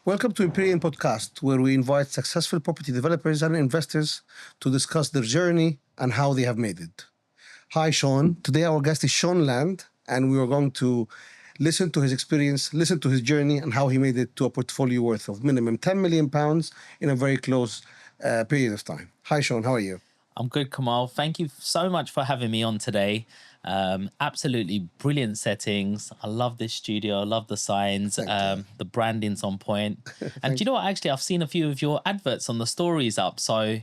Welcome to Imperium Podcast, where we invite successful property developers and investors to discuss their journey and how they have made it. Hi, Sean. Today, our guest is Sean Land, and we are going to listen to his experience, listen to his journey, and how he made it to a portfolio worth of minimum £10 million in a very close period of time. Hi, Sean. How are you? I'm good, Kamal. Thank you so much for having me on today. Absolutely brilliant settings. I love this studio. I love the signs. The branding's on point. And do you know what? Actually, I've seen a few of your adverts on the stories up. So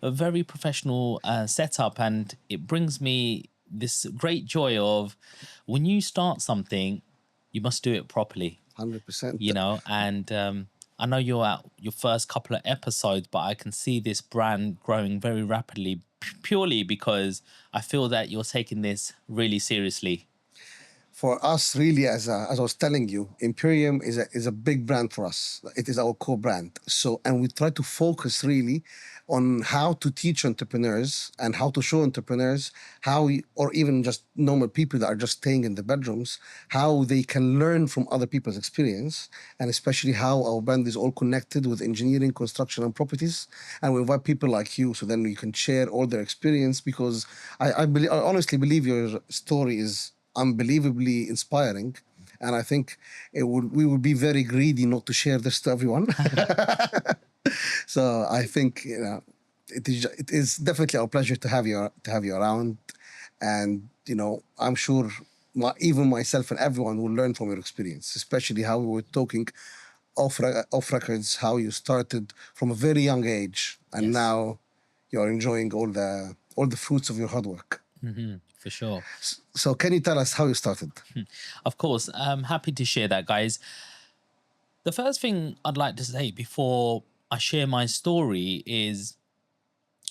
a very professional setup. And it brings me this great joy of when you start something, you must do it properly. 100%. And I know you're at your first couple of episodes, but I can see this brand growing very rapidly purely because I feel that you're taking this really seriously. For us, really, as I was telling you, Imperium is a big brand for us. It is our core brand. And we try to focus really on how to teach entrepreneurs and how to show entrepreneurs or even just normal people that are just staying in the bedrooms, how they can learn from other people's experience, and especially how our brand is all connected with engineering, construction, and properties. And we invite people like you, so then you can share all their experience, because I honestly believe your story is unbelievably inspiring, and I think we would be very greedy not to share this to everyone. So I think it is definitely our pleasure to have you around, and I'm sure even myself and everyone will learn from your experience, especially how we were talking off records, how you started from a very young age, and Yes. now you're enjoying all the fruits of your hard work. For sure. So can you tell us how you started? Of course, I'm happy to share that, guys. The first thing I'd like to say before I share my story is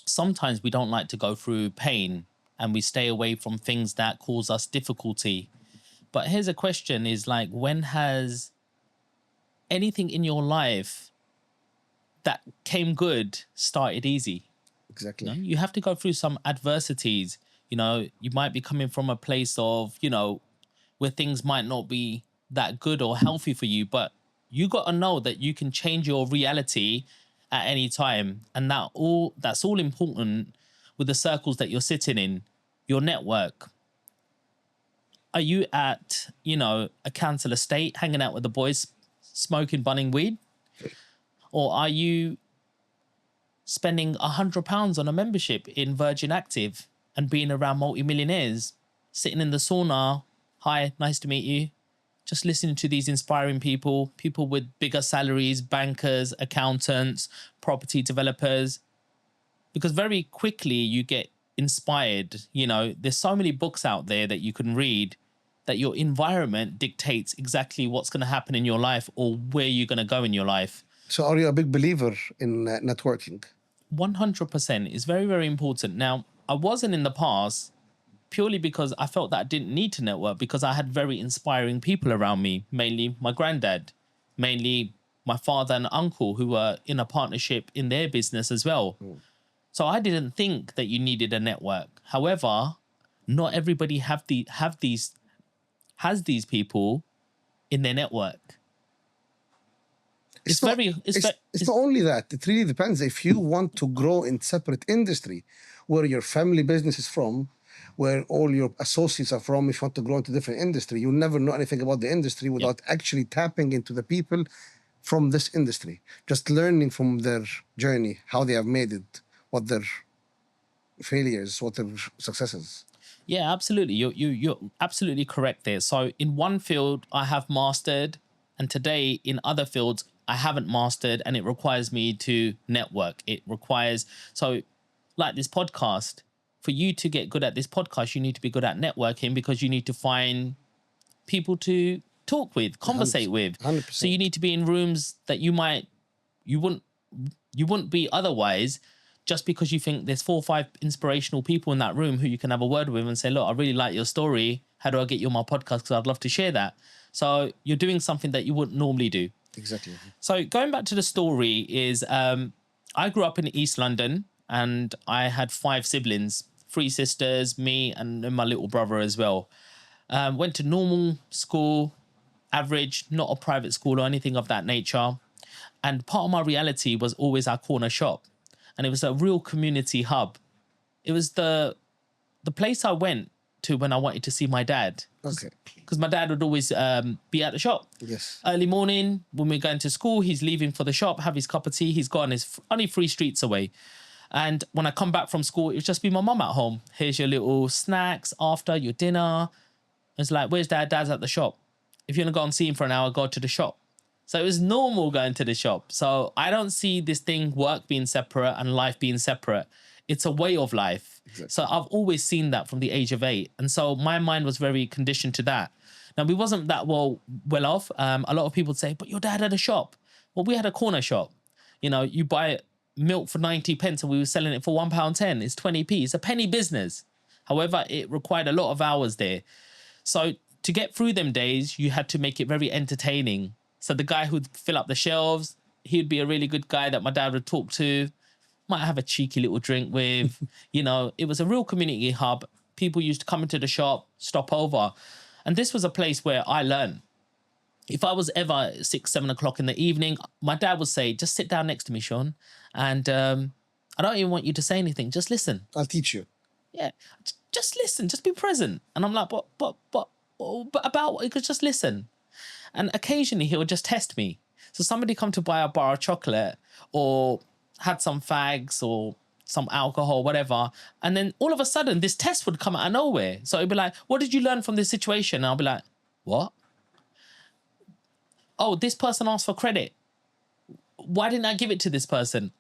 sometimes we don't like to go through pain and we stay away from things that cause us difficulty. But here's a question is like, when has anything in your life that came good started easy? Exactly. You have to go through some adversities. You might be coming from a place of, where things might not be that good or healthy for you, but you got to know that you can change your reality at any time. And that's all important with the circles that you're sitting in, your network. Are you at, a council estate hanging out with the boys, smoking, bunning weed? Or are you spending £100 on a membership in Virgin Active and being around multimillionaires, sitting in the sauna? Hi, nice to meet you. Just listening to these inspiring people with bigger salaries, bankers, accountants, property developers. Because very quickly you get inspired. There's so many books out there that you can read that your environment dictates exactly what's going to happen in your life or where you're going to go in your life. So are you a big believer in networking? 100% is very, very important. Now, I wasn't in the past purely because I felt that I didn't need to network because I had very inspiring people around me, mainly my granddad, mainly my father and uncle who were in a partnership in their business as well. So I didn't think that you needed a network. However, not everybody has these people in their network. It's not only that. It really depends. If you want to grow in separate industry, where your family business is from, where all your associates are from, if you want to grow into different industry, you'll never know anything about the industry without actually tapping into the people from this industry. Just learning from their journey, how they have made it, what their failures, what their successes. Yeah, absolutely. You're absolutely correct there. So in one field, I have mastered, and today in other fields, I haven't mastered, and it requires me to network. It requires, so like this podcast, for you to get good at this podcast, you need to be good at networking because you need to find people to talk with, conversate with. 100%. So you need to be in rooms that you wouldn't be otherwise, just because you think there's 4 or 5 inspirational people in that room who you can have a word with and say, look, I really like your story. How do I get you on my podcast? Because I'd love to share that. So you're doing something that you wouldn't normally do. Exactly. So going back to the story is I grew up in East London and I had 5 siblings, 3 sisters, me, and then my little brother as well. Went to normal school, average, not a private school or anything of that nature. And part of my reality was always our corner shop. And it was a real community hub. It was the place I went to when I wanted to see my dad. Okay. Because my dad would always be at the shop. Yes. Early morning, when we're going to school, he's leaving for the shop, have his cup of tea, he's gone. It's only 3 streets away. And when I come back from school, it would just be my mum at home. Here's your little snacks after your dinner. It's like, where's dad? Dad's at the shop. If you want to go and see him for an hour, go to the shop. So it was normal going to the shop. So I don't see this thing, work being separate and life being separate. It's a way of life. Exactly. So I've always seen that from the age of 8. And so my mind was very conditioned to that. Now, we wasn't that well off. A lot of people say, but your dad had a shop. Well, we had a corner shop. You know, you buy milk for 90 pence and we were selling it for £1.10. It's 20p. It's a penny business. However, it required a lot of hours there. So to get through them days, you had to make it very entertaining. So the guy who'd fill up the shelves, he'd be a really good guy that my dad would talk to, might have a cheeky little drink with. You know, it was a real community hub. People used to come into the shop, stop over. And this was a place where I learned. If I was ever 6, 7 o'clock in the evening, my dad would say, just sit down next to me, Sean. And I don't even want you to say anything. Just listen. I'll teach you. Yeah. Just listen. Just be present. And I'm like, but about what? You could just listen. And occasionally he would just test me. So somebody come to buy a bar of chocolate or had some fags or some alcohol, whatever. And then all of a sudden this test would come out of nowhere. So it'd be like, what did you learn from this situation? And I'll be like, what? Oh, this person asked for credit. Why didn't I give it to this person?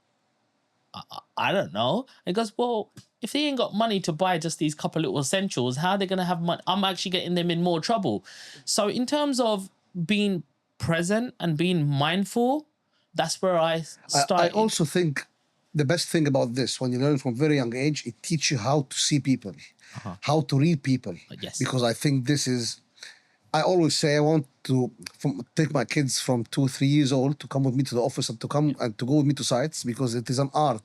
I don't know. It goes, well, if they ain't got money to buy just these couple little essentials, how are they going to have money? I'm actually getting them in more trouble. So in terms of being present and being mindful, that's where I started. I also think the best thing about this, when you learn from very young age, it teaches you how to see people, how to read people. Yes. Because I think this is, I always say I want to take my kids from 2, 3 years old to come with me to the office and to come and to go with me to sites, because it is an art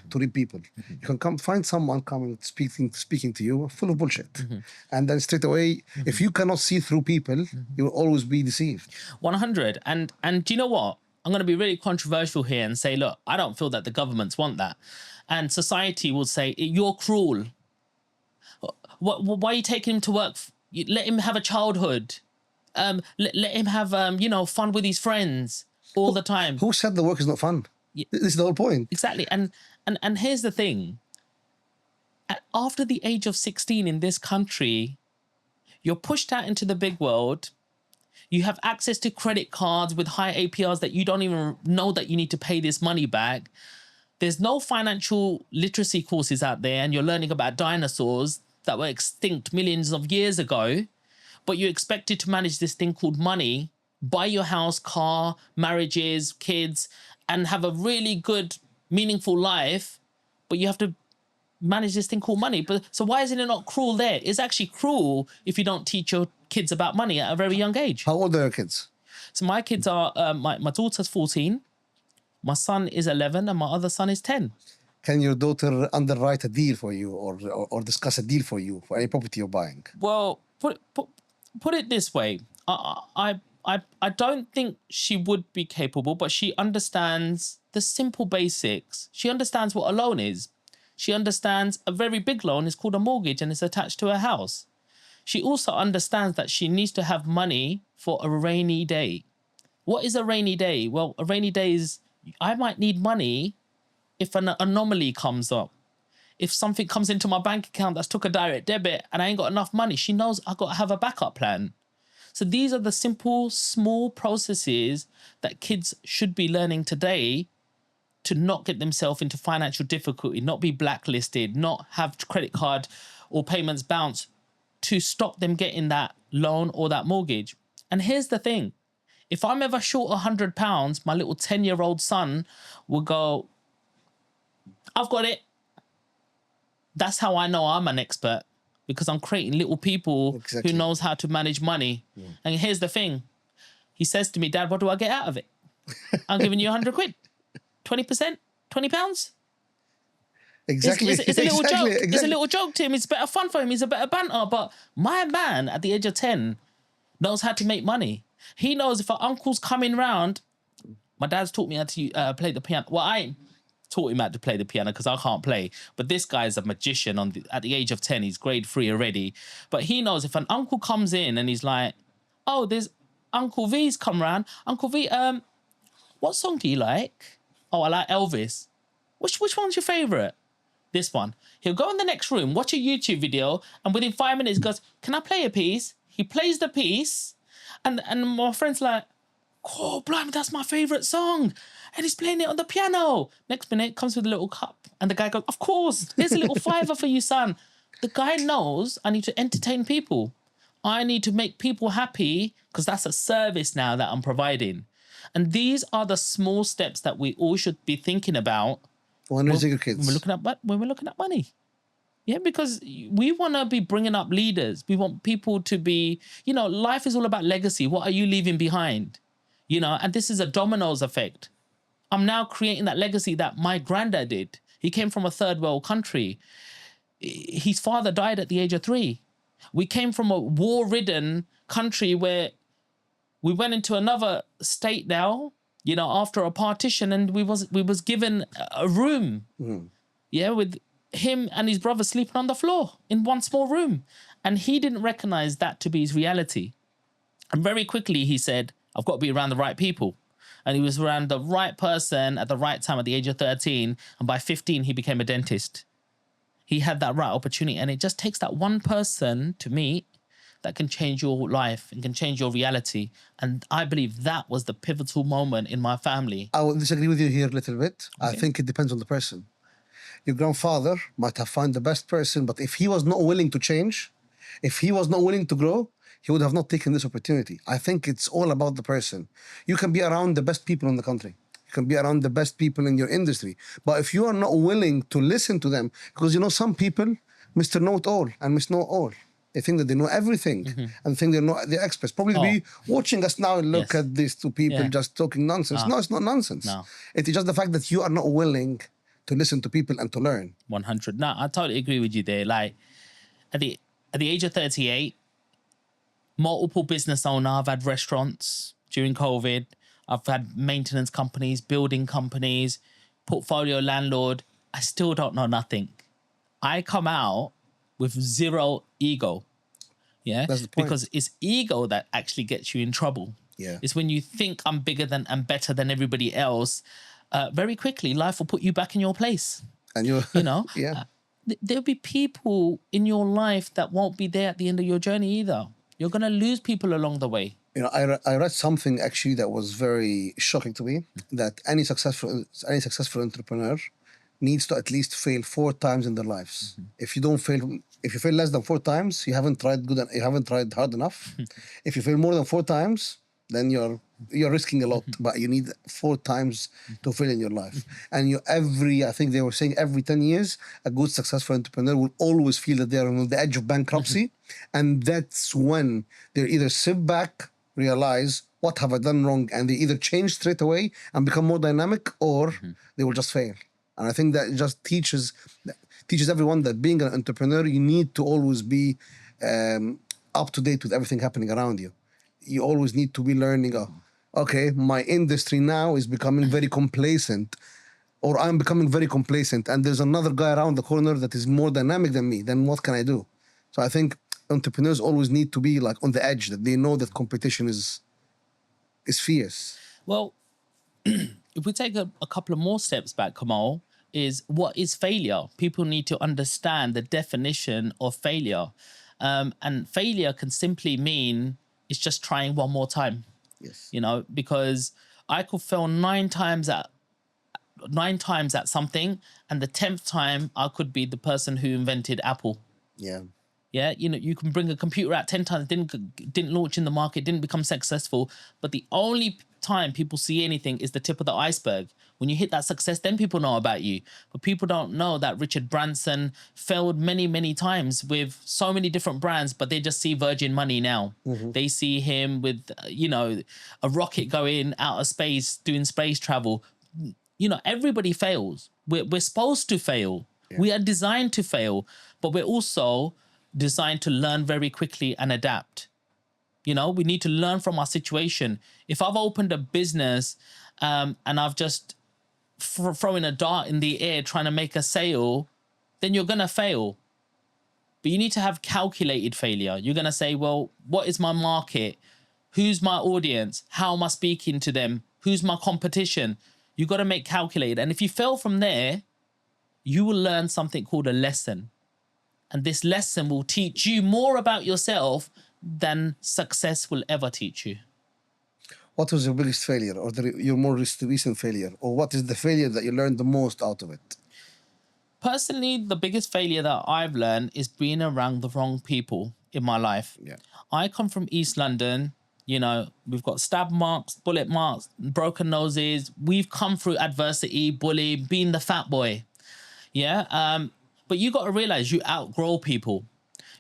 to read people. You can come find someone coming speaking to you full of bullshit, and then straight away, if you cannot see through people, you will always be deceived. 100. And do you know what? I'm going to be really controversial here and say, look, I don't feel that the governments want that, and society will say you're cruel. Why are you taking him to work? Let him have a childhood. Let him have fun with his friends all the time. Who said the work is not fun? Yeah. This is the whole point. Exactly. And here's the thing. After the age of 16 in this country, you're pushed out into the big world. You have access to credit cards with high APRs that you don't even know that you need to pay this money back. There's no financial literacy courses out there, and you're learning about dinosaurs that were extinct millions of years ago, but you're expected to manage this thing called money, buy your house, car, marriages, kids, and have a really good, meaningful life, but you have to manage this thing called money. But so why isn't it not cruel there? It's actually cruel if you don't teach your kids about money at a very young age. How old are your kids? So my kids are, my daughter's 14, my son is 11, and my other son is 10. Can your daughter underwrite a deal for you or discuss a deal for you for any property you're buying? Well, put it this way. I don't think she would be capable, but she understands the simple basics. She understands what a loan is. She understands a very big loan is called a mortgage and it's attached to a house. She also understands that she needs to have money for a rainy day. What is a rainy day? Well, a rainy day is I might need money if an anomaly comes up. If something comes into my bank account that's took a direct debit and I ain't got enough money, she knows I've got to have a backup plan. So these are the simple, small processes that kids should be learning today to not get themselves into financial difficulty, not be blacklisted, not have credit card or payments bounce, to stop them getting that loan or that mortgage. And here's the thing. If I'm ever short £100, my little 10-year-old son will go, I've got it. That's how I know I'm an expert, because I'm creating little people who knows how to manage money. Yeah. And here's the thing. He says to me, Dad, what do I get out of it? I'm giving you 100 quid. 20%? £20? Exactly. It's a little joke. Exactly. It's a little joke to him. It's better fun for him. It's a better banter. But my man at the age of 10 knows how to make money. He knows if an uncle's coming round, My dad's taught me how to play the piano. Well, I taught him how to play the piano because I can't play. But this guy's a magician at the age of 10. He's grade 3 already. But he knows if an uncle comes in and he's like, oh, there's Uncle V's come round. Uncle V, what song do you like? Oh, I like Elvis. Which one's your favorite? This one. He'll go in the next room, watch a YouTube video, and within 5 minutes goes, can I play a piece? He plays the piece, and my friend's like, oh, blimey, that's my favorite song. And he's playing it on the piano. Next minute, comes with a little cup. And the guy goes, of course, here's a little fiver for you, son. The guy knows I need to entertain people. I need to make people happy because that's a service now that I'm providing. And these are the small steps that we all should be thinking about when raising your kids. When we're looking at money. Yeah, because we want to be bringing up leaders. We want people to be, life is all about legacy. What are you leaving behind? And this is a dominoes effect. I'm now creating that legacy that my granddad did. He came from a third world country. His father died at the age of 3. We came from a war-ridden country where we went into another state now, after a partition, and we was given a room. Yeah, with him and his brother sleeping on the floor in one small room. And he didn't recognize that to be his reality. And very quickly he said, I've got to be around the right people. And he was around the right person at the right time at the age of 13. And by 15, he became a dentist. He had that right opportunity. And it just takes that one person to meet that can change your life and can change your reality. And I believe that was the pivotal moment in my family. I will disagree with you here a little bit. Okay. I think it depends on the person. Your grandfather might have found the best person, but if he was not willing to change, if he was not willing to grow, he would have not taken this opportunity. I think it's all about the person. You can be around the best people in the country. You can be around the best people in your industry. But if you are not willing to listen to them, because some people, Mr. Know-it-all and Miss Know-it-all, they think that they know everything and think they're experts. Probably be watching us now and look at these two people just talking nonsense. No, it's not nonsense. No. It is just the fact that you are not willing to listen to people and to learn. 100. No, I totally agree with you there. Like at the age of 38, multiple business owner. I've had restaurants during COVID. I've had maintenance companies, building companies, portfolio landlord. I still don't know nothing. I come out with zero ego. Yeah, that's the point. Because it's ego that actually gets you in trouble. Yeah, it's when you think I'm bigger than and better than everybody else. Very quickly, life will put you back in your place. And yeah. There'll be people in your life that won't be there at the end of your journey either. You're going to lose people along the way. I read something actually that was very shocking to me, that any successful entrepreneur needs to at least fail 4 times in their lives. If you fail less than 4 times, you haven't tried hard enough. If you fail more than 4 times, then you're risking a lot, but you need 4 times to fail in your life. And I think they were saying every 10 years, a good successful entrepreneur will always feel that they're on the edge of bankruptcy. And that's when they either sit back, realize, what have I done wrong? And they either change straight away and become more dynamic, or they will just fail. And I think that just teaches everyone that being an entrepreneur, you need to always be up to date with everything happening around you. You always need to be learning, okay, my industry now is becoming very complacent, or I'm becoming very complacent, and there's another guy around the corner that is more dynamic than me. Then what can I do? So I think entrepreneurs always need to be like on the edge, that they know that competition is fierce. Well, if we take a couple of more steps back, Kamal, is what is failure? People need to understand the definition of failure. And failure can simply mean it's just trying one more time. Yes. Because I could fail 9 times at something, and the 10th time I could be the person who invented Apple. Yeah. Yeah, you can bring a computer out 10 times, didn't launch in the market, didn't become successful, but the only time people see anything is the tip of the iceberg. When you hit that success, then people know about you. But people don't know that Richard Branson failed many, many times with so many different brands, but they just see Virgin Money now. They see him with, a rocket going out of space, doing space travel. Everybody fails. We're supposed to fail. Yeah. We are designed to fail, but we're also designed to learn very quickly and adapt. You know, we need to learn from our situation. If I've opened a business and I've just throwing a dart in the air trying to make a sale, then you're going to fail. But you need to have calculated failure. You're going to say, well, what is my market? Who's my audience? How am I speaking to them? Who's my competition? You got to make calculated. And if you fail from there, you will learn something called a lesson. And this lesson will teach you more about yourself than success will ever teach you. What was your biggest failure, or your more recent failure, or what is the failure that you learned the most out of it? Personally, the biggest failure that I've learned is being around the wrong people in my life. Yeah. I come from East London. You know, we've got stab marks, bullet marks, broken noses. We've come through adversity, bullying, being the fat boy. Yeah. But you got to realize you outgrow people.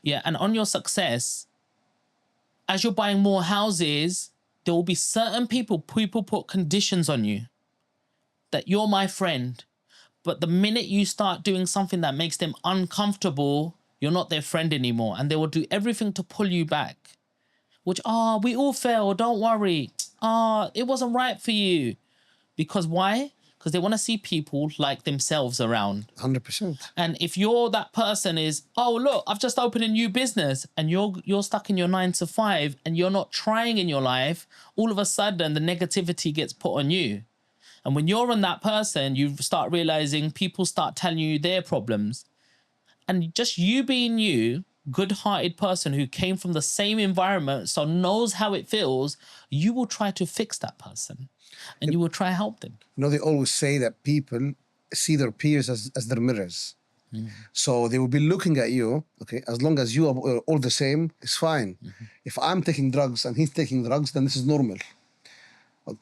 Yeah. And on your success, as you're buying more houses, there will be certain people put conditions on you that you're my friend. But the minute you start doing something that makes them uncomfortable, you're not their friend anymore. And they will do everything to pull you back. Which, we all fail, don't worry. It wasn't right for you. Because why? Because they want to see people like themselves around. 100%. And if you're that person is, oh, look, I've just opened a new business and you're stuck in your 9 to 5 and you're not trying in your life, all of a sudden the negativity gets put on you. And when you're on that person, you start realizing people start telling you their problems. And just you being you, good-hearted person who came from the same environment, so knows how it feels, you will try to fix that person. And you will try to help them. You know, they always say that people see their peers as their mirrors. So they will be looking at you, okay, as long as you are all the same, it's fine. If I'm taking drugs and he's taking drugs, then this is normal.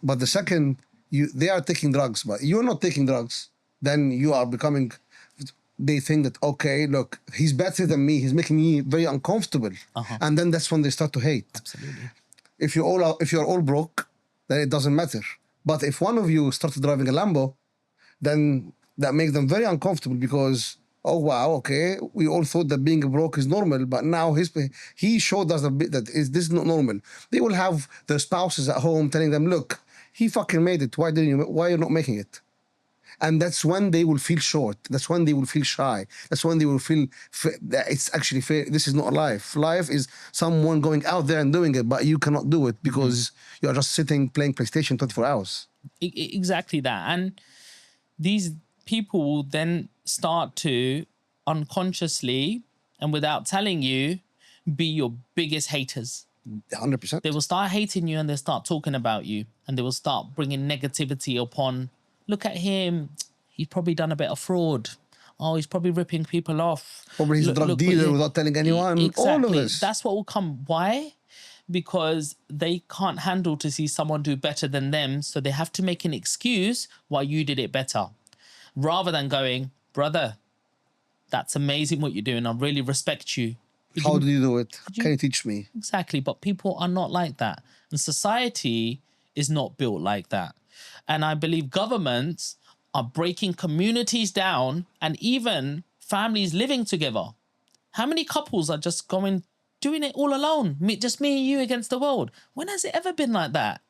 But the second they are taking drugs, but you're not taking drugs, then you are becoming, they think that, okay, look, he's better than me, he's making me very uncomfortable. And then that's when they start to hate. Absolutely. If you're all broke, then it doesn't matter. But if one of you started driving a Lambo, then that makes them very uncomfortable because, oh wow, okay, we all thought that being broke is normal, but now he showed us that this is not normal. They will have their spouses at home telling them, look, he fucking made it. Why are you not making it? And that's when they will feel short. That's when they will feel shy. That's when they will feel that it's actually fair. This is not life. Life is someone going out there and doing it, but you cannot do it because you are just sitting playing PlayStation 24 hours. Exactly that. And these people will then start to unconsciously and without telling you be your biggest haters. 100%. They will start hating you and they'll start talking about you and they will start bringing negativity upon, look at him, he's probably done a bit of fraud. Oh, he's probably ripping people off. Probably he's a drug dealer without telling anyone. Exactly. All of this. That's what will come. Why? Because they can't handle to see someone do better than them. So they have to make an excuse why you did it better. Rather than going, brother, that's amazing what you're doing. I really respect you. How do you do it? Can you teach me? Exactly. But people are not like that. And society is not built like that. And I believe governments are breaking communities down and even families living together. How many couples are just doing it all alone? Just me and you against the world. When has it ever been like that?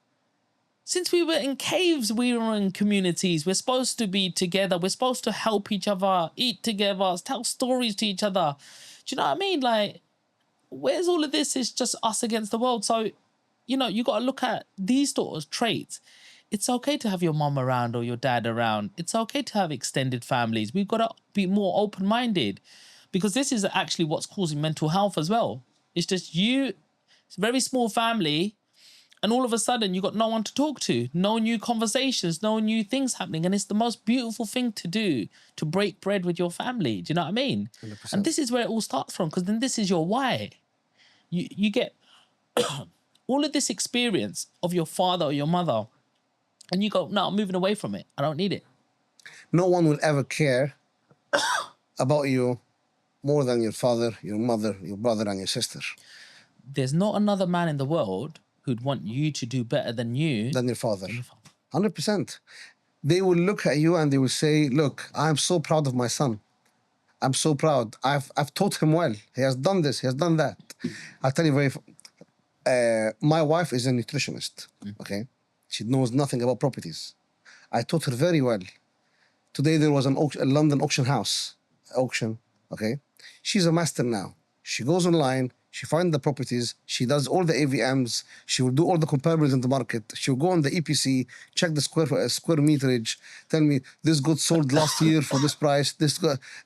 Since we were in caves, we were in communities. We're supposed to be together. We're supposed to help each other, eat together, tell stories to each other. Do you know what I mean? Like, where's all of this? It's just us against the world. So, you know, you got to look at these sort of traits. It's okay to have your mom around or your dad around. It's okay to have extended families. We've got to be more open-minded because this is actually what's causing mental health as well. It's just it's a very small family, and all of a sudden you got no one to talk to, no new conversations, no new things happening. And it's the most beautiful thing to do, to break bread with your family. Do you know what I mean? 100%. And this is where it all starts from, because then this is your why. You get all of this experience of your father or your mother, and you go, no, I'm moving away from it. I don't need it. No one will ever care about you more than your father, your mother, your brother, and your sister. There's not another man in the world who'd want you to do better than you. Than your father. 100%. They will look at you and they will say, look, I'm so proud of my son. I'm so proud. I've taught him well. He has done this. He has done that. I'll tell you My wife is a nutritionist. Okay, she knows nothing about properties. I taught her very well. Today there was a London auction. Okay, she's a master now. She goes online. She finds the properties. She does all the AVMs. She will do all the comparables in the market. She'll go on the EPC, check the square meterage. Tell me this got sold last year for this price.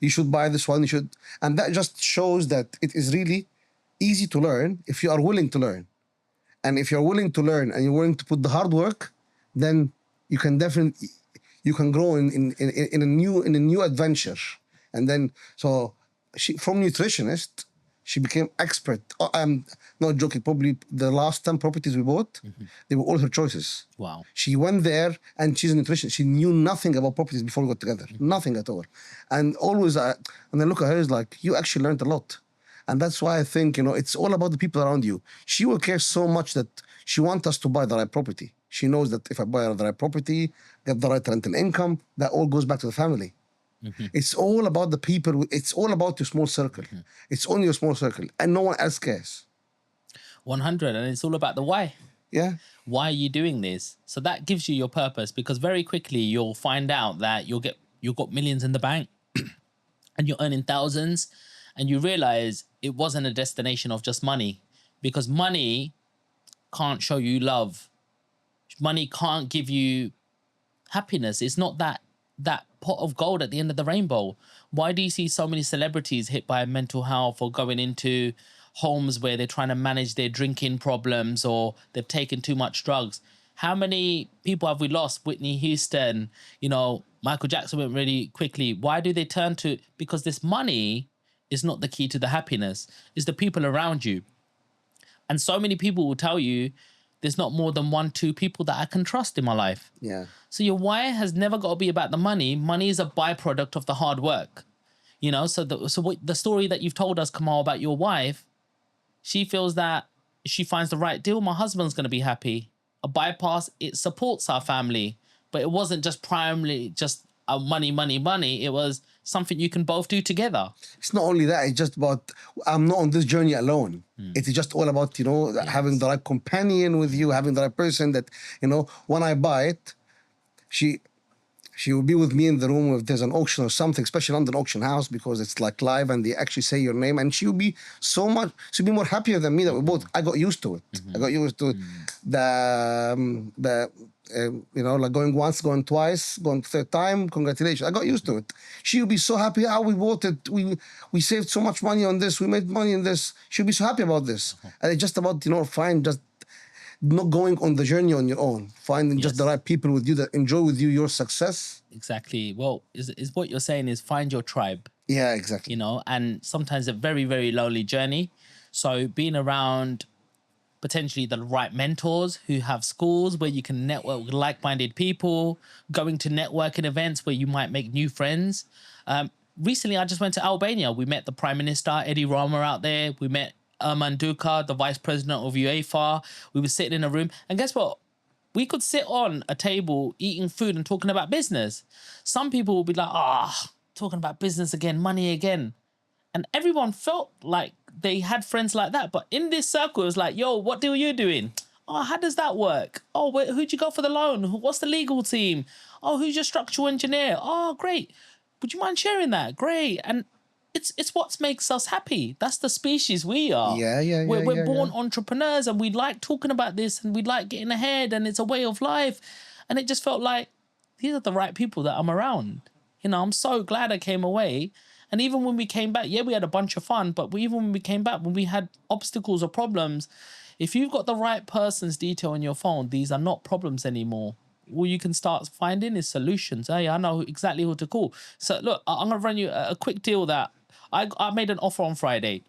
You should buy this one. You should, and that just shows that it is really easy to learn if you are willing to learn. And if you're willing to learn and you're willing to put the hard work, then you can definitely you can grow in a new adventure. And then so she from nutritionist she became expert. I'm not joking. Probably the last 10 properties we bought, they were all her choices. Wow. She went there and she's a nutritionist. She knew nothing about properties before we got together. Nothing at all. And always, and I look at her as like, you actually learned a lot. And that's why I think, it's all about the people around you. She will care so much that she wants us to buy the right property. She knows that if I buy the right property, get the right rental income, that all goes back to the family. It's all about the people. It's all about your small circle. It's only your small circle. And no one else cares. 100. And it's all about the why. Yeah. Why are you doing this? So that gives you your purpose, because very quickly you'll find out that you've got millions in the bank and you're earning thousands, and you realize it wasn't a destination of just money, because money can't show you love. Money can't give you happiness. It's not that pot of gold at the end of the rainbow. Why do you see so many celebrities hit by mental health or going into homes where they're trying to manage their drinking problems or they've taken too much drugs? How many people have we lost? Whitney Houston, Michael Jackson went really quickly. Why do they turn to? Because this money is not the key to the happiness. It's the people around you. And so many people will tell you there's not more than 1-2 people that I can trust in my life. Yeah. So your why has never got to be about the money. Money is a byproduct of the hard work. So the story that you've told us, Kamal, about your wife, she feels that if she finds the right deal, my husband's going to be happy. A bypass, it supports our family. But it wasn't just primarily just money. It was something you can both do together. It's not only that. It's just about, I'm not on this journey alone. It's just all about, having the right companion with you, having the right person that, when I buy it, she will be with me in the room if there's an auction or something, especially London auction house, because it's like live and they actually say your name, and she'll be more happier than me that we both. I got used to it. I got used to like going once, going twice, going third time. Congratulations! I got used to it. She'll be so happy. We bought it. We saved so much money on this. We made money in this. She'll be so happy about this. And it's just about just not going on the journey on your own, finding just the right people with you that enjoy with you your success. Exactly. Well, is what you're saying is find your tribe. Yeah, exactly. And sometimes a very, very lonely journey. So being around potentially the right mentors who have schools where you can network with like-minded people, going to networking events where you might make new friends. Recently, I just went to Albania. We met the Prime Minister, Eddie Rama, out there. We met Erman Duka, the Vice President of UEFA. We were sitting in a room. And guess what? We could sit on a table eating food and talking about business. Some people will be like, talking about business again, money again. And everyone felt like they had friends like that. But in this circle, it was like, yo, what deal are you doing? Oh, how does that work? Oh, who'd you go for the loan? What's the legal team? Oh, who's your structural engineer? Oh, great. Would you mind sharing that? Great. And it's what makes us happy. That's the species we are. Yeah. We're born entrepreneurs, and we like talking about this, and we like getting ahead, and it's a way of life. And it just felt like these are the right people that I'm around. I'm so glad I came away. And even when we came back, we had a bunch of fun, but even when we came back, when we had obstacles or problems, if you've got the right person's detail in your phone, these are not problems anymore. All you can start finding is solutions. Hey, I know exactly who to call. So look, I'm going to run you a quick deal that I made an offer on Friday,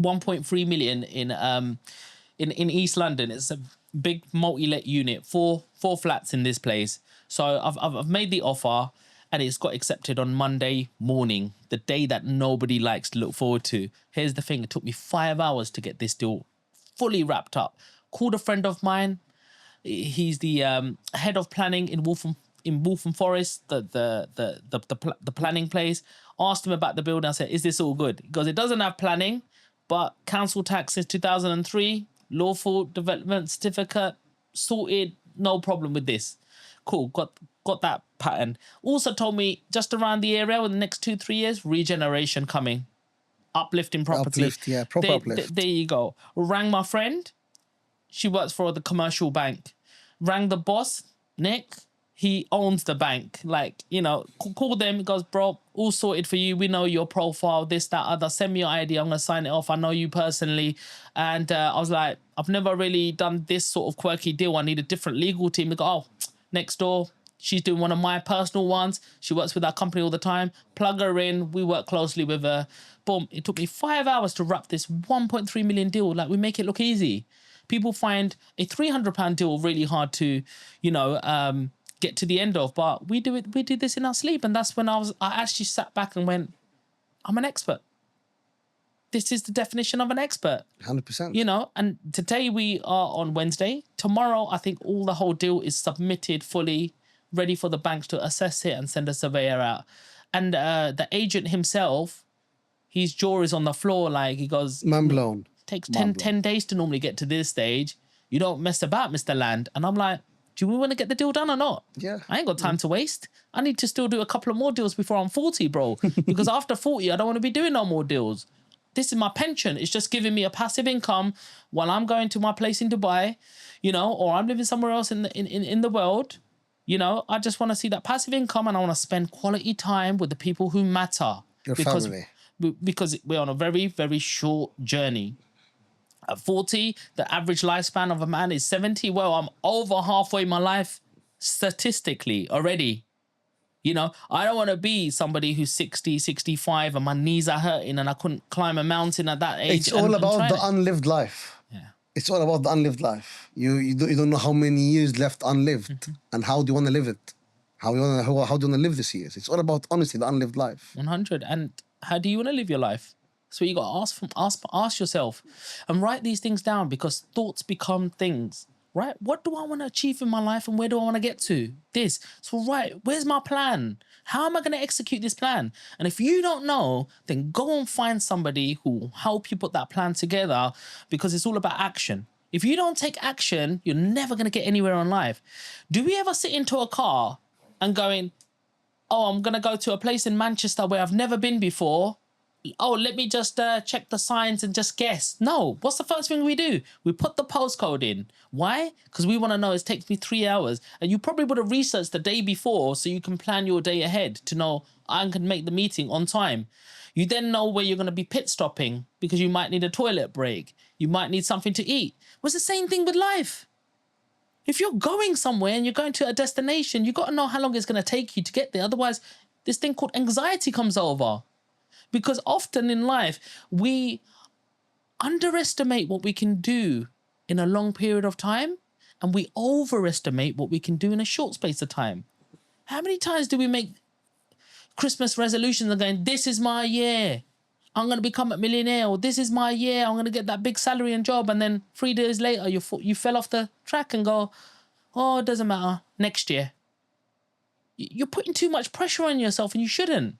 1.3 million in East London. It's a big multi-let unit, four flats in this place. So I've made the offer, and it's got accepted on Monday morning, the day that nobody likes to look forward to. Here's the thing. It took me 5 hours to get this deal fully wrapped up. Called a friend of mine. He's the head of planning in Waltham Forest, the planning place. Asked him about the building. I said, is this all good? He goes, it doesn't have planning, but council tax since 2003, lawful development certificate, sorted, no problem with this. Cool, got that pattern. Also told me just around the area in the next 2-3 years, regeneration coming, uplifting property. Uplift, yeah, proper uplift. There you go. Rang my friend. She works for the commercial bank. Rang the boss, Nick. He owns the bank. Like, you know, call them. He goes, bro, all sorted for you. We know your profile, this, that, other. Send me your ID. I'm going to sign it off. I know you personally. And I was like, I've never really done this sort of quirky deal. I need a different legal team. They go, oh, next door. She's doing one of my personal ones. She works with our company all the time. Plug her in. We work closely with her. Boom. It took me 5 hours to wrap this 1.3 million deal. Like, we make it look easy. People find a £300 deal really hard to, you know, get to the end of, but we do it. We did this in our sleep, and that's when I actually sat back and went, I'm an expert. This is the definition of an expert. 100%. You know, and today we are on Wednesday. Tomorrow, I think the whole deal is submitted fully, ready for the banks to assess it and send a surveyor out. And the agent himself, his jaw is on the floor. Like, he goes, Man blown. Takes 10 days to normally get to this stage. You don't mess about, Mr. Land. And I'm like, do we want to get the deal done or not? Yeah. I ain't got time to waste. I need to still do a couple of more deals before I'm 40, bro. Because after 40, I don't want to be doing no more deals. This is my pension. It's just giving me a passive income while I'm going to my place in Dubai, you know, or I'm living somewhere else in the world. You know, I just want to see that passive income, and I want to spend quality time with the people who matter. Your family. Because we're on a very, very short journey. At 40, the average lifespan of a man is 70. Well, I'm over halfway my life statistically already. You know, I don't want to be somebody who's 60, 65 and my knees are hurting and I couldn't climb a mountain at that age. It's all about the unlived life. Yeah. It's all about the unlived life. You don't know how many years left unlived, and how do you want to live it? How do you want to live these years? It's all about, honestly, the unlived life. 100. And how do you want to live your life? So you got to ask yourself and write these things down, because thoughts become things, right? What do I want to achieve in my life, and where do I want to get to? This. So, right, where's my plan? How am I going to execute this plan? And if you don't know, then go and find somebody who will help you put that plan together, because it's all about action. If you don't take action, you're never going to get anywhere in life. Do we ever sit into a car and going, oh, I'm going to go to a place in Manchester where I've never been before. Oh, let me just check the signs and just guess. No, what's the first thing we do? We put the postcode in. Why? Because we want to know it takes me 3 hours. And you probably would have researched the day before so you can plan your day ahead to know I can make the meeting on time. You then know where you're going to be pit stopping, because you might need a toilet break. You might need something to eat. Well, it's the same thing with life. If you're going somewhere and you're going to a destination, you've got to know how long it's going to take you to get there. Otherwise, this thing called anxiety comes over. Because often in life, we underestimate what we can do in a long period of time, and we overestimate what we can do in a short space of time. How many times do we make Christmas resolutions and going, this is my year, I'm going to become a millionaire, or this is my year, I'm going to get that big salary and job, and then 3 days later, you fell off the track and go, oh, it doesn't matter, next year. You're putting too much pressure on yourself, and you shouldn't.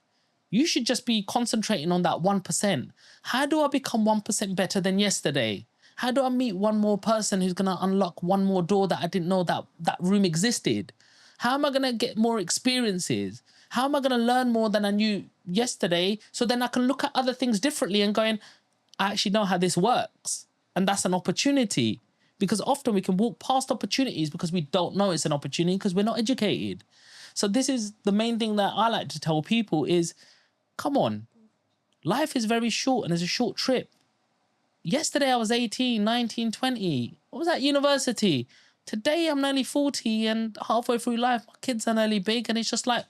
You should just be concentrating on that 1%. How do I become 1% better than yesterday? How do I meet one more person who's going to unlock one more door that I didn't know that room existed? How am I going to get more experiences? How am I going to learn more than I knew yesterday, so then I can look at other things differently and going, I actually know how this works. And that's an opportunity. Because often we can walk past opportunities because we don't know it's an opportunity, because we're not educated. So this is the main thing that I like to tell people is, come on, life is very short and it's a short trip. Yesterday I was 18, 19, 20. I was at university. Today I'm nearly 40 and halfway through life, my kids are nearly big, and it's just like,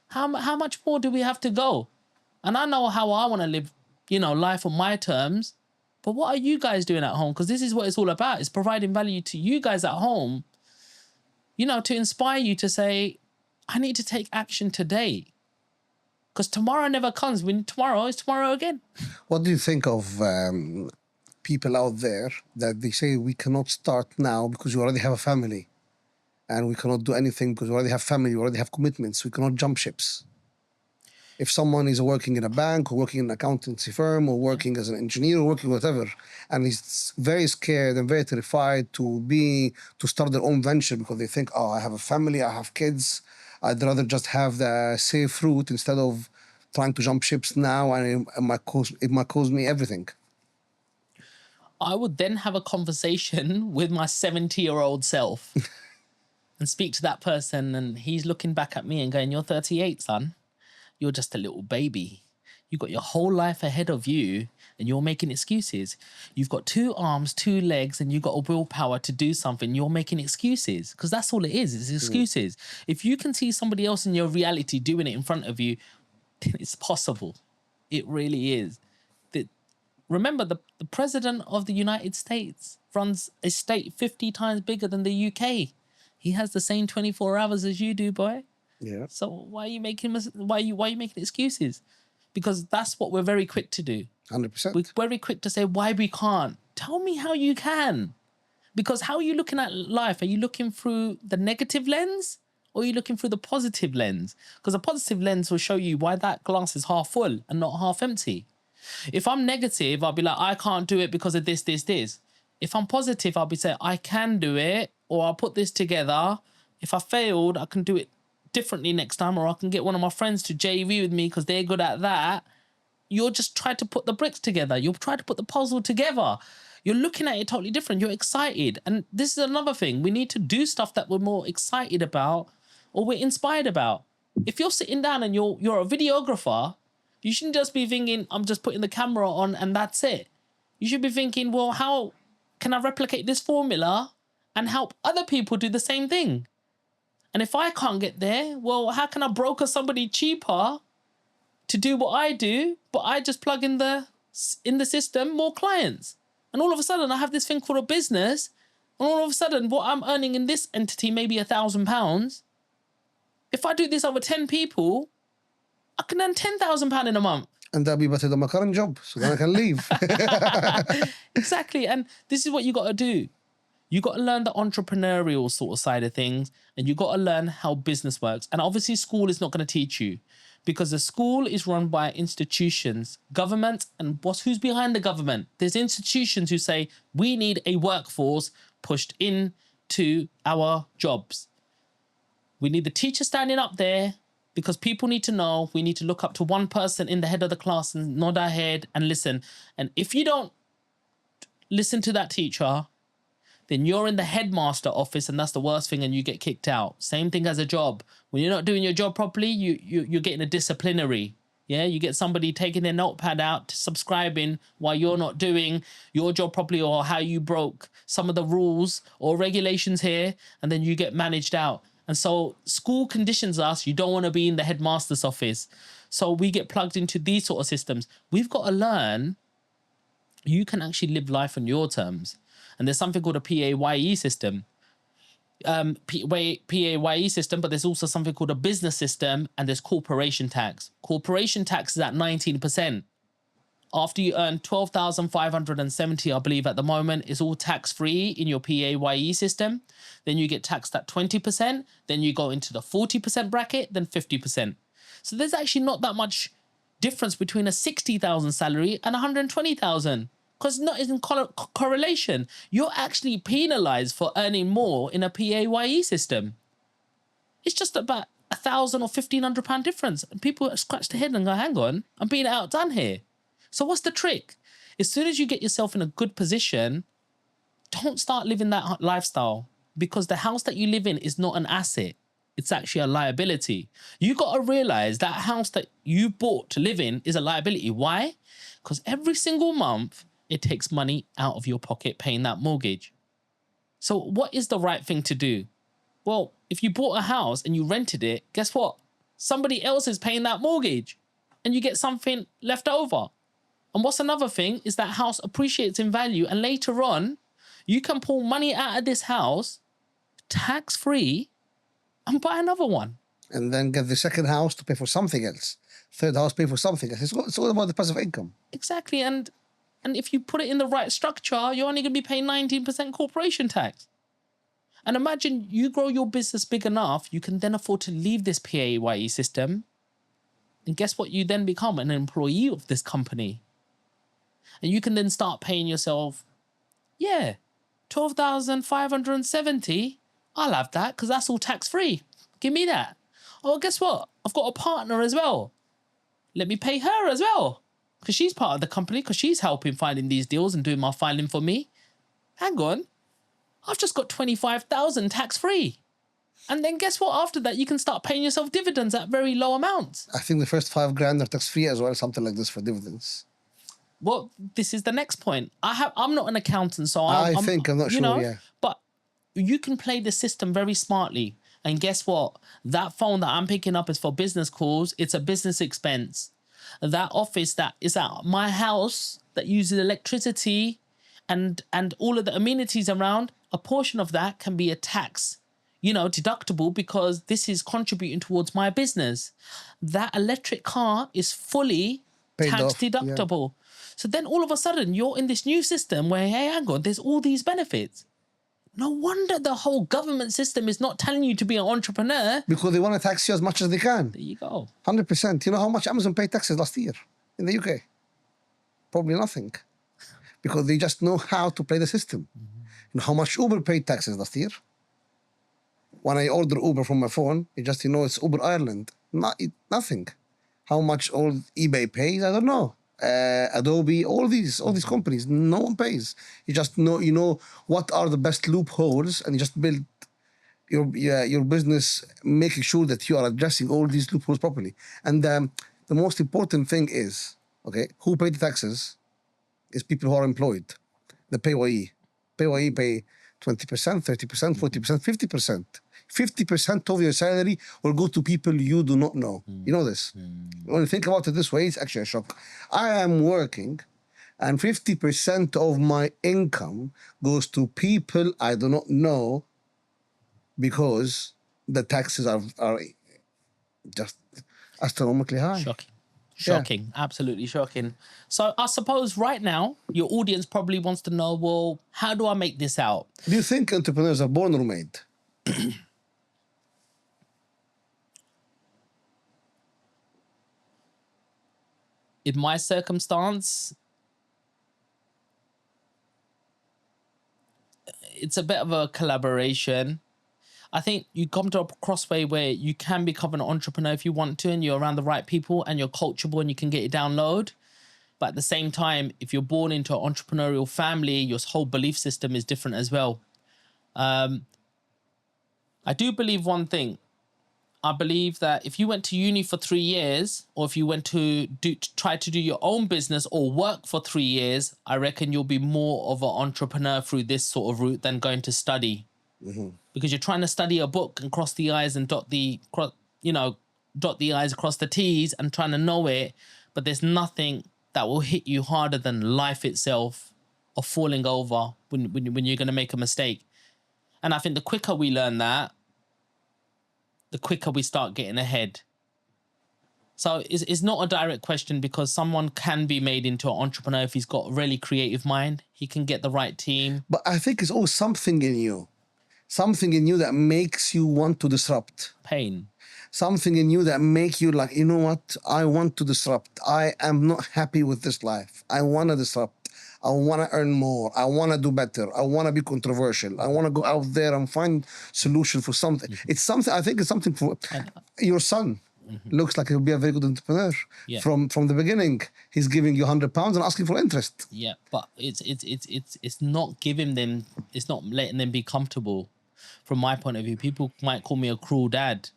how much more do we have to go? And I know how I want to live, you know, life on my terms. But what are you guys doing at home? Because this is what it's all about. It's providing value to you guys at home, you know, to inspire you to say, I need to take action today. Because tomorrow never comes. When tomorrow is tomorrow again. What do you think of people out there that they say we cannot start now because we already have a family, and we cannot do anything because we already have family, we already have commitments, we cannot jump ships? If someone is working in a bank or working in an accountancy firm or working as an engineer or working whatever, and he's very scared and very terrified to start their own venture because they think, oh, I have a family, I have kids, I'd rather just have the safe route instead of trying to jump ships now, and it might cause me everything. I would then have a conversation with my 70-year-old self and speak to that person, and he's looking back at me and going, you're 38, son. You're just a little baby. You've got your whole life ahead of you and you're making excuses. You've got 2 arms, 2 legs, and you've got a willpower to do something. You're making excuses because that's all it is. It's excuses. If you can see somebody else in your reality doing it in front of you, then it's possible. It really is. Remember, the president of the United States runs a state 50 times bigger than the UK. He has the same 24 hours as you do, boy. Yeah. So why are you making excuses? Because that's what we're very quick to do. 100%. We're very quick to say why we can't. Tell me how you can. Because how are you looking at life? Are you looking through the negative lens or are you looking through the positive lens? Because a positive lens will show you why that glass is half full and not half empty. If I'm negative, I'll be like, I can't do it because of this, this, this. If I'm positive, I'll be saying, I can do it, or I'll put this together. If I failed, I can do it differently next time, or I can get one of my friends to JV with me because they're good at that. You're just trying to put the bricks together. You're trying to put the puzzle together. You're looking at it totally different. You're excited. And this is another thing. We need to do stuff that we're more excited about or we're inspired about. If you're sitting down and you're a videographer, you shouldn't just be thinking, I'm just putting the camera on and that's it. You should be thinking, well, how can I replicate this formula and help other people do the same thing? And if I can't get there, well, how can I broker somebody cheaper to do what I do, but I just plug in the system more clients? And all of a sudden I have this thing called a business. And all of a sudden what I'm earning in this entity, maybe £1,000. If I do this over 10 people, I can earn £10,000 in a month. And that'll be better than my current job, so then I can leave. Exactly. And this is what you got to do. You got to learn the entrepreneurial sort of side of things, and you got to learn how business works. And obviously school is not going to teach you, because the school is run by institutions, government, and who's behind the government? There's institutions who say, we need a workforce pushed into our jobs. We need the teacher standing up there, because people need to know. We need to look up to one person in the head of the class and nod our head and listen. And if you don't listen to that teacher, then you're in the headmaster office, and that's the worst thing, and you get kicked out. Same thing as a job. When you're not doing your job properly, you're getting a disciplinary. Yeah, you get somebody taking their notepad out, subscribing while you're not doing your job properly, or how you broke some of the rules or regulations here, and then you get managed out. And so school conditions us, you don't want to be in the headmaster's office. So we get plugged into these sort of systems. We've got to learn you can actually live life on your terms. And there's something called a PAYE system. PAYE system, but there's also something called a business system, and there's corporation tax. Corporation tax is at 19%. After you earn 12,570, I believe at the moment, it's all tax-free in your PAYE system. Then you get taxed at 20%. Then you go into the 40% bracket, then 50%. So there's actually not that much difference between a 60,000 salary and 120,000, because it's not in correlation. You're actually penalized for earning more in a PAYE system. It's just about £1,000 or £1,500 difference. And people scratch their head and go, hang on, I'm being outdone here. So what's the trick? As soon as you get yourself in a good position, don't start living that lifestyle, because the house that you live in is not an asset. It's actually a liability. You got to realize that house that you bought to live in is a liability. Why? Because every single month, it takes money out of your pocket paying that mortgage. So what is the right thing to do? Well, if you bought a house and you rented it, guess what? Somebody else is paying that mortgage and you get something left over. And what's another thing is that house appreciates in value, and later on, you can pull money out of this house tax-free and buy another one. And then get the second house to pay for something else. Third house pay for something else. It's all about the passive income. Exactly. And if you put it in the right structure, you're only going to be paying 19% corporation tax. And imagine you grow your business big enough, you can then afford to leave this PAYE system And guess what? You then become an employee of this company. And you can then start paying yourself, 12,570. I'll have that because that's all tax free. Give me that. Oh, guess what? I've got a partner as well. Let me pay her as well because she's part of the company, because she's helping finding these deals and doing my filing for me. Hang on. I've just got 25,000 tax free. And then guess what? After that, you can start paying yourself dividends at very low amounts. I think the first 5 grand are tax free as well, something like this for dividends. Well, this is the next point. I'm not an accountant, so I'm not sure, yeah. But you can play the system very smartly. And guess what? That phone that I'm picking up is for business calls. It's a business expense. That office that is at my house that uses electricity and all of the amenities around, a portion of that can be a tax, deductible, because this is contributing towards my business. That electric car is fully Paid tax off, deductible. Yeah. So then all of a sudden you're in this new system where, hey, hang on, there's all these benefits. No wonder the whole government system is not telling you to be an entrepreneur. Because they want to tax you as much as they can. There you go. 100%. You know how much Amazon paid taxes last year in the UK? Probably nothing. Because they just know how to play the system. Mm-hmm. You know how much Uber paid taxes last year? When I order Uber from my phone, it's Uber Ireland. Nothing. How much all eBay pays, I don't know. Adobe, all these companies, no one pays. You just know what are the best loopholes, and you just build your business, making sure that you are addressing all these loopholes properly. And the most important thing is, who pay the taxes is people who are employed. The PAYE pay 20%, 30%, 40%, 50%. 50% of your salary will go to people you do not know. You know this? When you think about it this way, it's actually a shock. I am working, and 50% of my income goes to people I do not know, because the taxes are just astronomically high. Shocking. Absolutely shocking. So I suppose right now your audience probably wants to know, well, how do I make this out? Do you think entrepreneurs are born or made? In my circumstance, it's a bit of a collaboration. I think you come to a crossway where you can become an entrepreneur if you want to, and you're around the right people and you're coachable and you can get it down low. But at the same time, if you're born into an entrepreneurial family, your whole belief system is different as well. I do believe one thing. I believe that if you went to uni for 3 years, or if you went to try to do your own business or work for 3 years, I reckon you'll be more of an entrepreneur through this sort of route than going to study. Mm-hmm. Because you're trying to study a book and cross the I's and dot the I's, across the T's, and trying to know it, but there's nothing that will hit you harder than life itself, or falling over when you're going to make a mistake. And I think the quicker we learn that, the quicker we start getting ahead. So it's not a direct question, because someone can be made into an entrepreneur if he's got a really creative mind. He can get the right team. But I think it's always something in you that makes you want to disrupt. Pain. Something in you that make you like, you know what? I want to disrupt. I am not happy with this life. I want to disrupt. I want to earn more. I want to do better. I want to be controversial. I want to go out there and find solution for something. Mm-hmm. It's something, I think it's something for your son. Mm-hmm. Looks like he'll be a very good entrepreneur. Yeah. From the beginning, he's giving you £100 and asking for interest. Yeah, but it's not giving them, it's not letting them be comfortable. From my point of view, people might call me a cruel dad.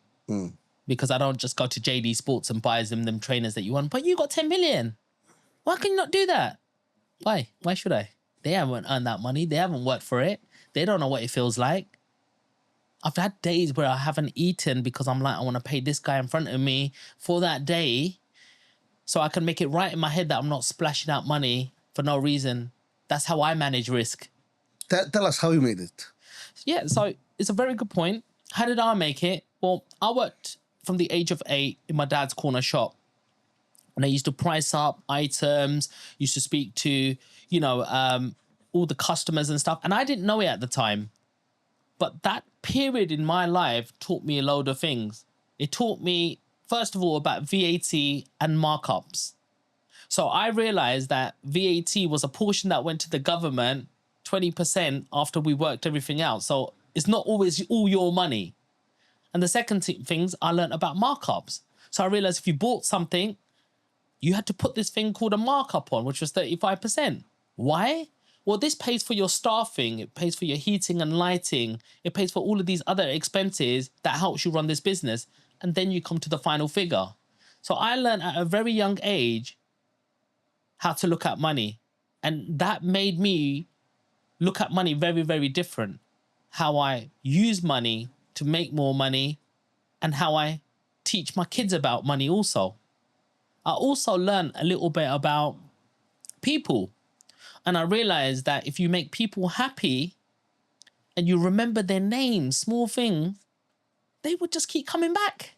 Because I don't just go to JD Sports and buy them trainers that you want. But you got 10 million. Why can you not do that? Why? Why should I? They haven't earned that money. They haven't worked for it. They don't know what it feels like. I've had days where I haven't eaten because I'm like, I want to pay this guy in front of me for that day, so I can make it right in my head that I'm not splashing out money for no reason. That's how I manage risk. Tell us how you made it. Yeah, so it's a very good point. How did I make it? Well, I worked from the age of 8 in my dad's corner shop. And I used to price up items, used to speak to, all the customers and stuff. And I didn't know it at the time. But that period in my life taught me a load of things. It taught me first of all, about VAT and markups. So I realized that VAT was a portion that went to the government, 20% after we worked everything out. So it's not always all your money. And the second things I learned about markups. So I realized if you bought something, you had to put this thing called a markup on, which was 35%. Why? Well, this pays for your staffing, it pays for your heating and lighting, it pays for all of these other expenses that helps you run this business. And then you come to the final figure. So I learned at a very young age how to look at money. And that made me look at money very, very different. How I use money to make more money and how I teach my kids about money also. I also learned a little bit about people. And I realized that if you make people happy and you remember their names, small things, they would just keep coming back.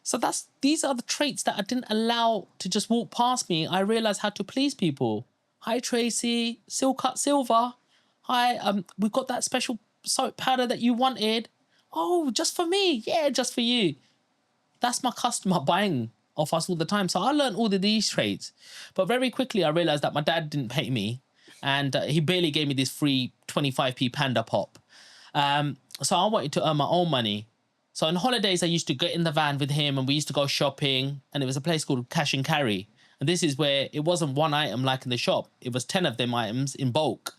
So these are the traits that I didn't allow to just walk past me. I realized how to please people. Hi, Tracy, Silk Silver. Hi, we've got that special soap powder that you wanted. Oh, just for me. Yeah, just for you. That's my customer buying off us all the time. So I learned all of these traits. But very quickly, I realized that my dad didn't pay me. And he barely gave me this free 25p Panda Pop. So I wanted to earn my own money. So on holidays, I used to get in the van with him and we used to go shopping. And it was a place called Cash and Carry. And this is where it wasn't one item like in the shop. It was 10 of them items in bulk.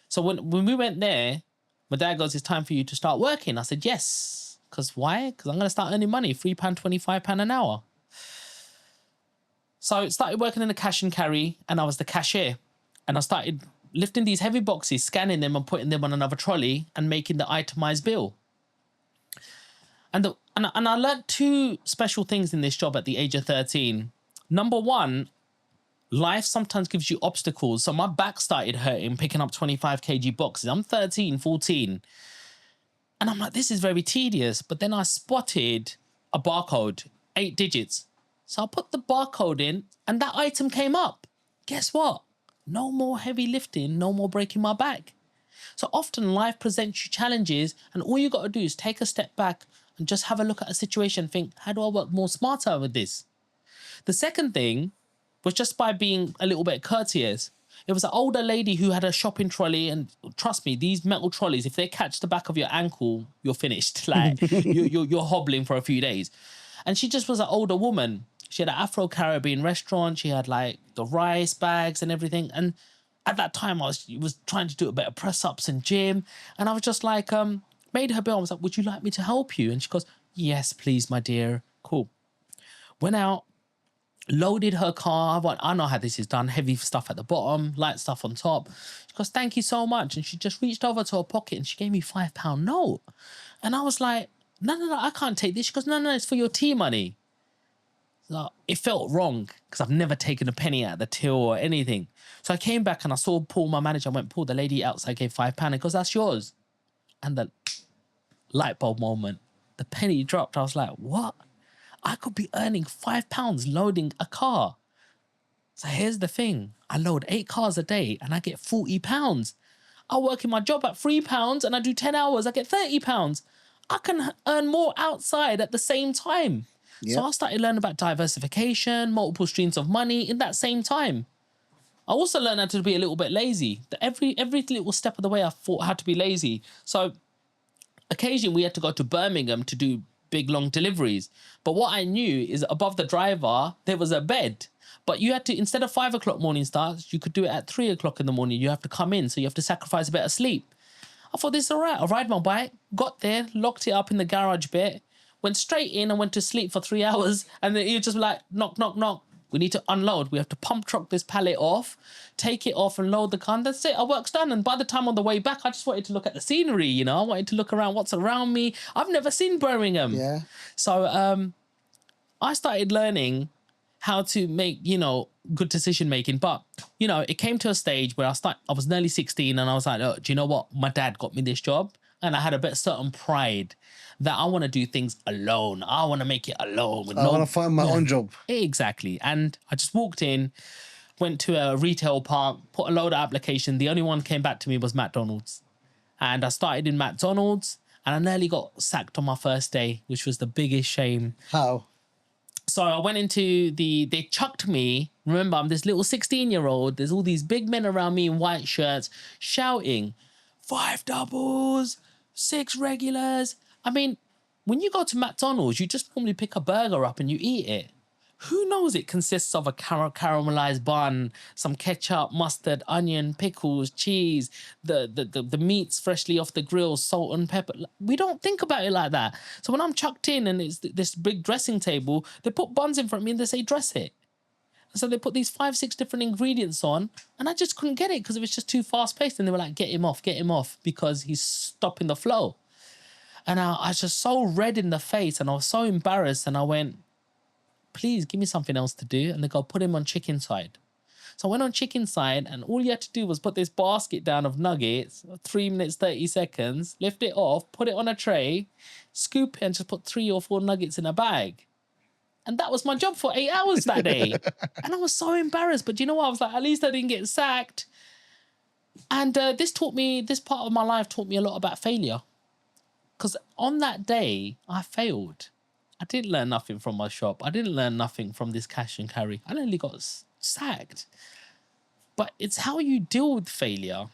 So when we went there, my dad goes, it's time for you to start working. I said, yes. Because why? Because I'm going to start earning money, £3, £25 an hour. So I started working in the cash and carry and I was the cashier. And I started lifting these heavy boxes, scanning them and putting them on another trolley and making the itemized bill. And I learned two special things in this job at the age of 13. Number one, life sometimes gives you obstacles. So my back started hurting picking up 25 kg boxes. I'm 13, 14. And I'm like, this is very tedious. But then I spotted a barcode, 8 digits. So I put the barcode in and that item came up. Guess what? No more heavy lifting, no more breaking my back. So often life presents you challenges and all you got to do is take a step back and just have a look at a situation and think, how do I work more smarter with this? The second thing was just by being a little bit courteous. It was an older lady who had a shopping trolley, and trust me, these metal trolleys, if they catch the back of your ankle, you're finished. Like you're hobbling for a few days. And she just was an older woman. She had an Afro-Caribbean restaurant. She had like the rice bags and everything. And at that time, I was trying to do a bit of press-ups and gym. And I was just like, made her bill. I was like, would you like me to help you? And she goes, yes, please, my dear. Cool. Went out, loaded her car. I know how this is done. Heavy stuff at the bottom, light stuff on top. She goes, thank you so much. And she just reached over to her pocket and she gave me £5 note. And I was like, no, I can't take this. She goes, no, it's for your tea money. So it felt wrong because I've never taken a penny out of the till or anything. So I came back and I saw Paul, my manager. I went, Paul, the lady outside gave £5. He goes, that's yours. And the light bulb moment, the penny dropped. I was like, what? I could be earning £5 loading a car. So here's the thing. I load 8 cars a day and I get £40. I work in my job at £3 and I do 10 hours. I get £30. I can earn more outside at the same time. Yep. So I started learning about diversification, multiple streams of money in that same time. I also learned how to be a little bit lazy. Every little step of the way I thought I had to be lazy. So occasionally we had to go to Birmingham to do big long deliveries. But what I knew is above the driver, there was a bed. But you had to, instead of 5 o'clock morning starts, you could do it at 3 o'clock in the morning. You have to come in, so you have to sacrifice a bit of sleep. I thought, this is all right. I ride my bike, got there, locked it up in the garage bit, went straight in and went to sleep for 3 hours. And then you just like, knock, knock, knock. We need to unload. We have to pump truck this pallet off, take it off and load the car. And that's it. Our work's done. And by the time on the way back, I just wanted to look at the scenery, you know. I wanted to look around what's around me. I've never seen Birmingham. Yeah. So I started learning how to make, good decision making. But, it came to a stage where I was nearly 16 and I was like, oh, do you know what? My dad got me this job. And I had a bit of certain pride that I want to do things alone. I want to make it alone. I want to find my own job. Exactly. And I just walked in, went to a retail park, put a load of application. The only one came back to me was McDonald's. And I started in McDonald's and I nearly got sacked on my first day, which was the biggest shame. How? So I went into they chucked me. Remember, I'm this little 16-year-old. There's all these big men around me in white shirts shouting, 5 doubles, 6 regulars. I mean, when you go to McDonald's, you just normally pick a burger up and you eat it. Who knows it consists of a caramelized bun, some ketchup, mustard, onion, pickles, cheese, the meats freshly off the grill, salt and pepper. We don't think about it like that. So when I'm chucked in and it's this big dressing table, they put buns in front of me and they say, dress it. And so they put these 5, 6 different ingredients on, and I just couldn't get it because it was just too fast paced. And they were like, get him off because he's stopping the flow. And I was just so red in the face and I was so embarrassed. And I went, please give me something else to do. And they go, put him on chicken side. So I went on chicken side, and all you had to do was put this basket down of nuggets, 3 minutes, 30 seconds, lift it off, put it on a tray, scoop it, and just put 3 or 4 nuggets in a bag. And that was my job for 8 hours that day. And I was so embarrassed. But you know what? I was like, at least I didn't get sacked. And this part of my life taught me a lot about failure. Because on that day, I failed. I didn't learn nothing from my shop. I didn't learn nothing from this cash and carry. I nearly got sacked. But it's how you deal with failure.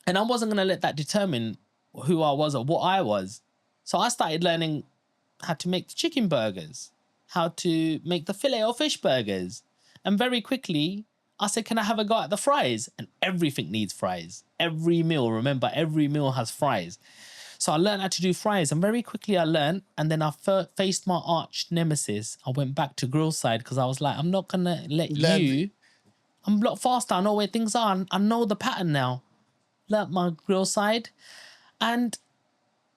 And I wasn't going to let that determine who I was or what I was. So I started learning how to make the chicken burgers, how to make the filet or fish burgers. And very quickly, I said, can I have a go at the fries? And everything needs fries. Every meal, remember, every meal has fries. So I learned how to do fries, and very quickly I learned. And then I faced my arch nemesis. I went back to grill side because I was like, I'm not going to let you. I'm a lot faster. I know where things are. I know the pattern now. Learned my grill side. And,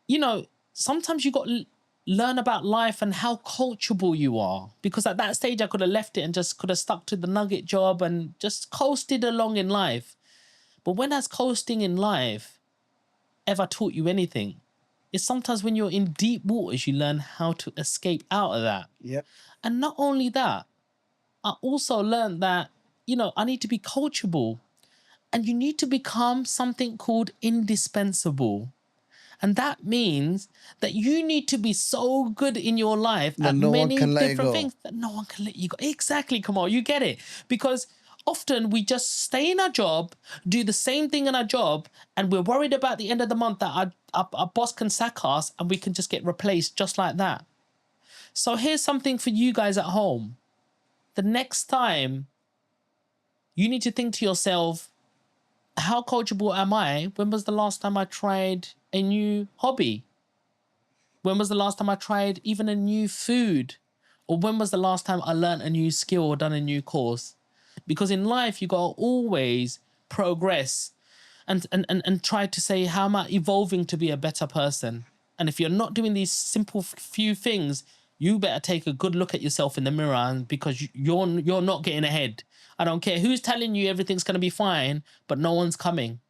you know, sometimes you got to learn about life and how coachable you are. Because at that stage, I could have left it and just could have stuck to the nugget job and just coasted along in life. But when that's coasting in life ever taught you anything, it's sometimes when you're in deep waters, you learn how to escape out of that. Yep. And not only that, I also learned that, you know, I need to be coachable, and you need to become something called indispensable. And that means that you need to be so good in your life at many different things that no one can let you go. Exactly, Kamal, you get it. Because often we just stay in our job, do the same thing in our job, and we're worried about the end of the month that our boss can sack us and we can just get replaced just like that. So here's something for you guys at home. The next time, you need to think to yourself, how coachable am I? When was the last time I tried a new hobby? When was the last time I tried even a new food? Or when was the last time I learned a new skill or done a new course? Because in life, you got to always progress and try to say, how am I evolving to be a better person? And if you're not doing these simple few things, you better take a good look at yourself in the mirror, because you're not getting ahead. I don't care who's telling you everything's going to be fine, but no one's coming.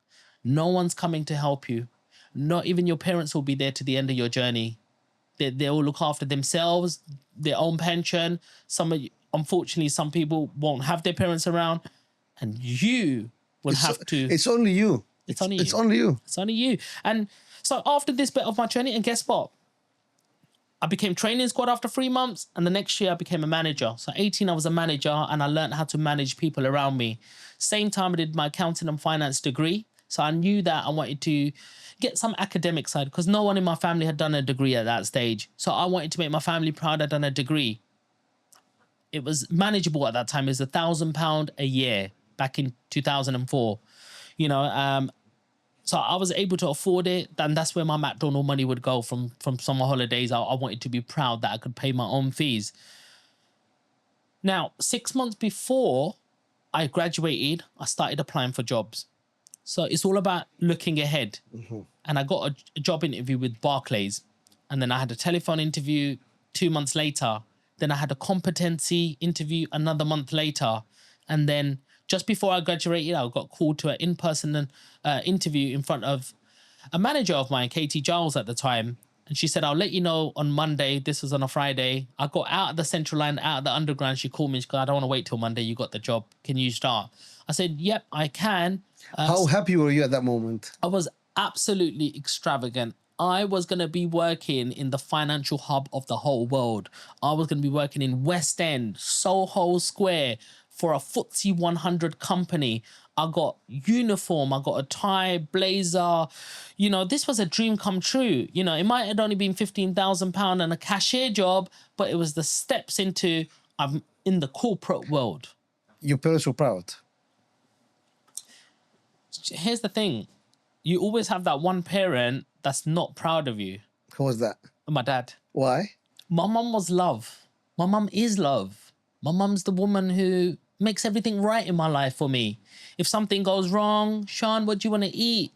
No one's coming to help you. Not even your parents will be there to the end of your journey. They'll look after themselves, their own pension. Unfortunately, some people won't have their parents around, and you will have to. It's only you. It's only you. It's only you. It's only you. And so after this bit of my journey, and guess what? I became training squad after 3 months, and the next year I became a manager. So 18, I was a manager, and I learned how to manage people around me. Same time I did my accounting and finance degree. So I knew that I wanted to get some academic side, because no one in my family had done a degree at that stage. So I wanted to make my family proud I'd done a degree. It was manageable at that time. It was £1,000 a year back in 2004. You know, so I was able to afford it, and that's where my McDonald's money would go from summer holidays. I wanted to be proud that I could pay my own fees. Now, 6 months before I graduated, I started applying for jobs. So it's all about looking ahead. Mm-hmm. And I got a job interview with Barclays. And then I had a telephone interview 2 months later. Then I had a competency interview another month later. And then just before I graduated, I got called to an in-person interview in front of a manager of mine, Katie Giles at the time. And she said, I'll let you know on Monday. This was on a Friday. I got out of the central line, out of the underground. She called me. She goes, I don't want to wait till Monday. You got the job. Can you start? I said, yep, I can. How happy were you at that moment? I was absolutely extravagant. I was going to be working in the financial hub of the whole world. I was going to be working in West End, Soho Square for a FTSE 100 company. I got uniform, I got a tie, blazer. You know, this was a dream come true. You know, it might have only been £15,000 and a cashier job, but it was the steps into I'm in the corporate world. Your parents were proud. Here's the thing. You always have that one parent that's not proud of you. Who was that? My dad. Why? My mum was love. My mum is love. My mum's the woman who makes everything right in my life for me. If something goes wrong, Sean, what do you want to eat?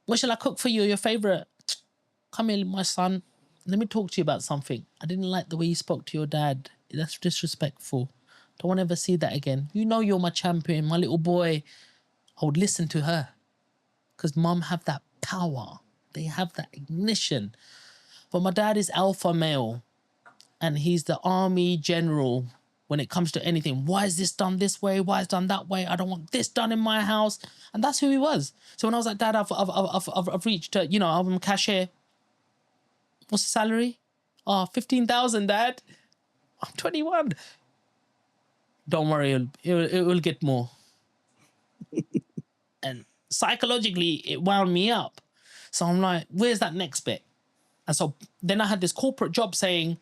What shall I cook for you? Your favorite? Come here, my son. Let me talk to you about something. I didn't like the way you spoke to your dad. That's disrespectful. Don't want to ever see that again. You know you're my champion, my little boy. I would listen to her. Because mum have that power. They have that ignition. But my dad is alpha male. And he's the army general when it comes to anything. Why is this done this way? Why is it done that way? I don't want this done in my house. And that's who he was. So when I was like, Dad, I've reached, I'm a cashier. What's the salary? Oh, 15,000, Dad. I'm 21. Don't worry, it will get more. And psychologically, it wound me up. So I'm like, where's that next bit? And so then I had this corporate job saying,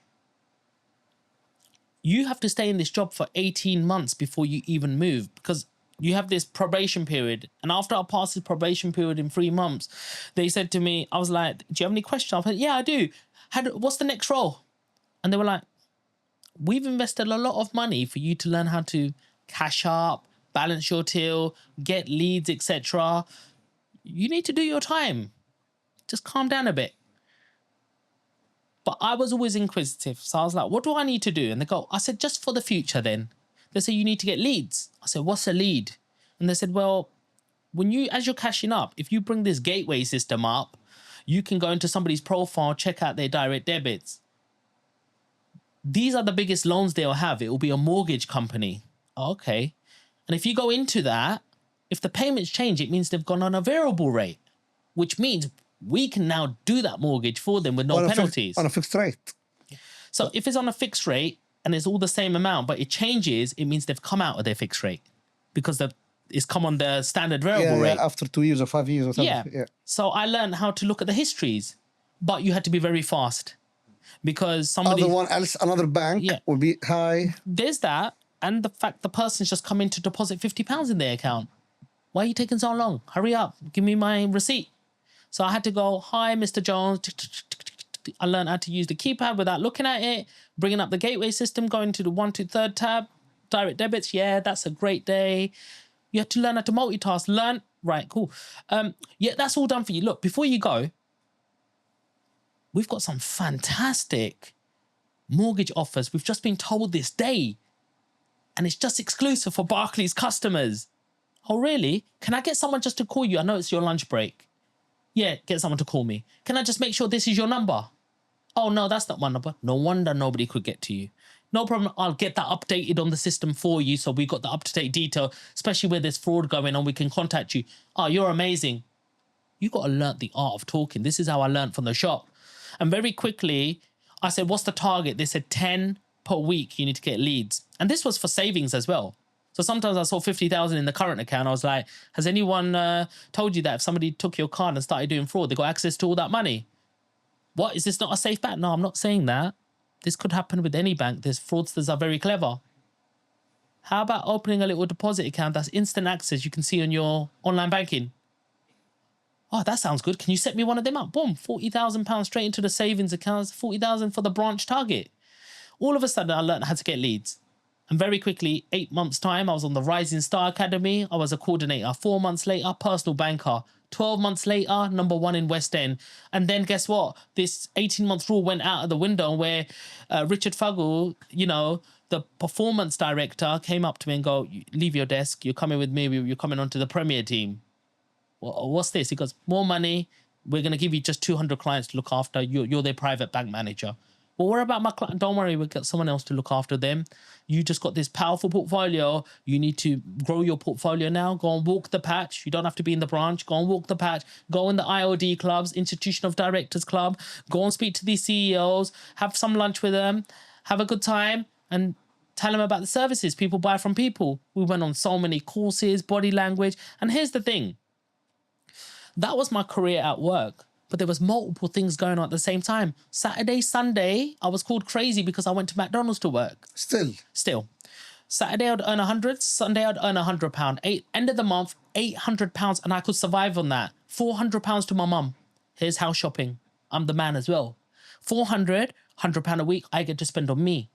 you have to stay in this job for 18 months before you even move, because you have this probation period. And after I passed the probation period in 3 months, they said to me, I was like, do you have any questions? I was like, yeah, I do. What's the next role? And they were like, we've invested a lot of money for you to learn how to cash up, balance your till, get leads, etc. You need to do your time. Just calm down a bit. But I was always inquisitive. So I was like, what do I need to do? And they go, I said, just for the future then. They said, you need to get leads. I said, what's a lead? And they said, well, as you're cashing up, if you bring this gateway system up, you can go into somebody's profile, check out their direct debits. These are the biggest loans they'll have. It will be a mortgage company. Okay. And if you go into that, if the payments change, it means they've gone on a variable rate, which means we can now do that mortgage for them with no penalties. On a fixed rate. So if it's on a fixed rate and it's all the same amount, but it changes, it means they've come out of their fixed rate because it's come on the standard variable rate. Yeah, after 2 years or 5 years or something. Yeah. So I learned how to look at the histories, but you had to be very fast because another bank would be high. There's that. And the fact the person's just come in to deposit £50 in their account. Why are you taking so long? Hurry up. Give me my receipt. So I had to go, hi, Mr. Jones. I learned how to use the keypad without looking at it, bringing up the gateway system, going to the 1 to 3rd tab, direct debits. Yeah, that's a great day. You have to learn how to multitask. Right, cool. Yeah, that's all done for you. Look, before you go, we've got some fantastic mortgage offers. We've just been told this day. And it's just exclusive for Barclays customers. Oh, really? Can I get someone just to call you? I know it's your lunch break. Yeah, get someone to call me. Can I just make sure this is your number? Oh, no, that's not my number. No wonder nobody could get to you. No problem. I'll get that updated on the system for you so we got the up-to-date detail, especially where there's fraud going on. We can contact you. Oh, you're amazing. You got to learn the art of talking. This is how I learned from the shop. And very quickly, I said, what's the target? They said 10 per week you need to get leads. And this was for savings as well. So sometimes I saw 50,000 in the current account. I was like, has anyone told you that if somebody took your card and started doing fraud, they got access to all that money? What? Is this not a safe bet? No, I'm not saying that. This could happen with any bank. There's fraudsters are very clever. How about opening a little deposit account that's instant access you can see on your online banking? Oh, that sounds good. Can you set me one of them up? Boom, £40,000 straight into the savings account. 40,000 for the branch target. All of a sudden, I learned how to get leads. And very quickly, 8 months' time, I was on the Rising Star Academy. I was a coordinator. 4 months later, personal banker. 12 months later, #1 in West End. And then guess what? This 18-month rule went out of the window where Richard Fuggle, the performance director, came up to me and go, leave your desk. You're coming with me. You're coming onto the Premier team. Well, what's this? He goes, more money. We're going to give you just 200 clients to look after. You're their private bank manager. Well, what about my client? Don't worry, we'll get someone else to look after them. You just got this powerful portfolio. You need to grow your portfolio now. Go and walk the patch. You don't have to be in the branch. Go and walk the patch. Go in the IOD clubs, Institution of Directors Club. Go and speak to these CEOs. Have some lunch with them. Have a good time and tell them about the services people buy from people. We went on so many courses, body language. And here's the thing. That was my career at work. But there was multiple things going on at the same time. Saturday, Sunday, I was called crazy because I went to McDonald's to work. Still. Saturday, I'd earn 100. Sunday, I'd earn £100. End of the month, £800. And I could survive on that. £400 to my mum. Here's house shopping. I'm the man as well. 400, £100 a week, I get to spend on me.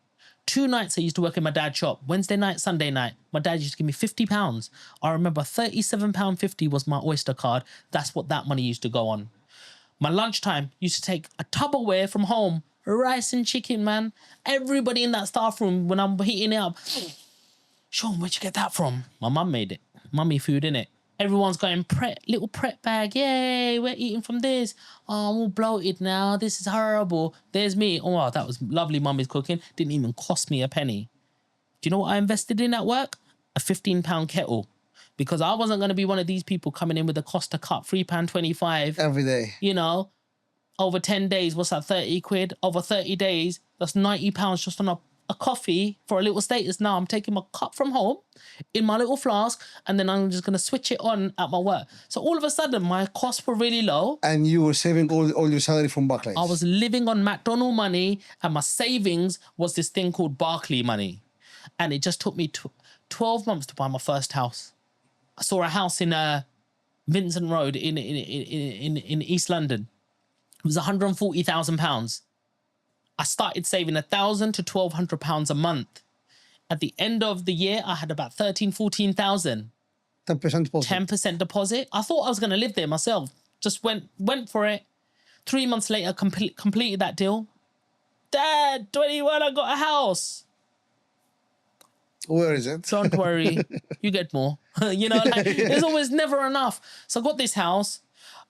2 nights I used to work in my dad's shop. Wednesday night, Sunday night. My dad used to give me £50. I remember £37.50 was my Oyster card. That's what that money used to go on. My lunchtime used to take a Tupperware from home, rice and chicken, man. Everybody in that staff room, when I'm heating it up, Sean, where'd you get that from? My mum made it. Mummy food, innit? Everyone's going little prep bag. Yay, we're eating from this. Oh, I'm all bloated now. This is horrible. There's me. Oh, wow, that was lovely mummy's cooking. Didn't even cost me a penny. Do you know what I invested in at work? A £15 kettle. Because I wasn't going to be one of these people coming in with a Costa cup, £3.25. Every day. You know, over 10 days, what's that, 30 quid? Over 30 days, that's £90 just on a coffee for a little status. Now I'm taking my cup from home in my little flask and then I'm just going to switch it on at my work. So all of a sudden, my costs were really low. And you were saving all your salary from Barclays. I was living on McDonald's money and my savings was this thing called Barclay money. And it just took me 12 months to buy my first house. I saw a house in Vincent Road in East London. It was £140,000. I started saving £1,000 to £1,200 a month. At the end of the year, I had about 14,000. 10% deposit. 10% deposit. I thought I was going to live there myself. Just went for it. 3 months later, completed that deal. Dad, 21, I got a house. Where is it? Don't worry, you get more. You know, like, there's always never enough. So I got this house.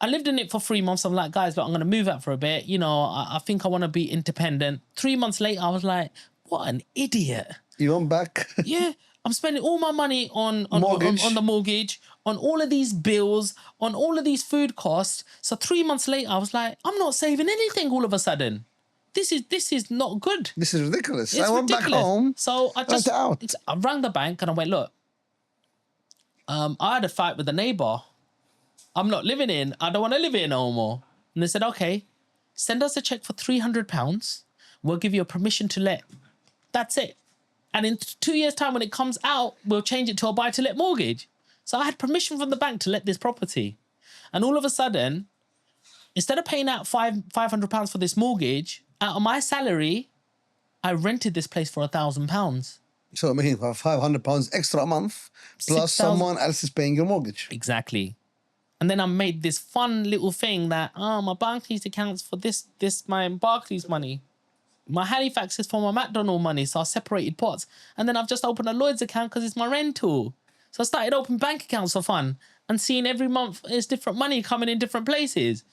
I lived in it for 3 months. I'm like, guys, but I'm going to move out for a bit. You know, I think I want to be independent. 3 months later, I was like, what an idiot. You went back? Yeah, I'm spending all my money on the mortgage, on all of these bills, on all of these food costs. So 3 months later, I was like, I'm not saving anything all of a sudden. This is not good. This is ridiculous. It's I went ridiculous. back home. So I rang the bank and I went, look, I had a fight with the neighbor. I'm not living in. I don't want to live here no more. And they said, okay, send us a check for £300. We'll give you a permission to let. That's it. And in 2 years' time, when it comes out, we'll change it to a buy-to-let mortgage. So I had permission from the bank to let this property. And all of a sudden, instead of paying out £500 for this mortgage, out of my salary, I rented this place for £1,000. So making £500 extra a month, plus 6,000. someone else is paying your mortgage. Exactly. And then I made this fun little thing that, my Barclays accounts for this my Barclays money. My Halifax is for my McDonald's money, so I separated pots. And then I've just opened a Lloyd's account because it's my rental. So I started opening bank accounts for fun and seeing every month it's different money coming in different places.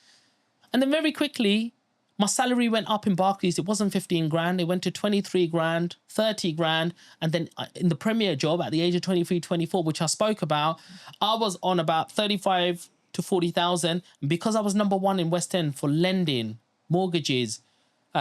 And then very quickly, my salary went up in Barclays. It wasn't 15 grand. It went to 23 grand, 30 grand. And then in the premier job at the age of 23, 24, which I spoke about, I was on about 35 to 40,000. And because I was number one in West End for lending, mortgages,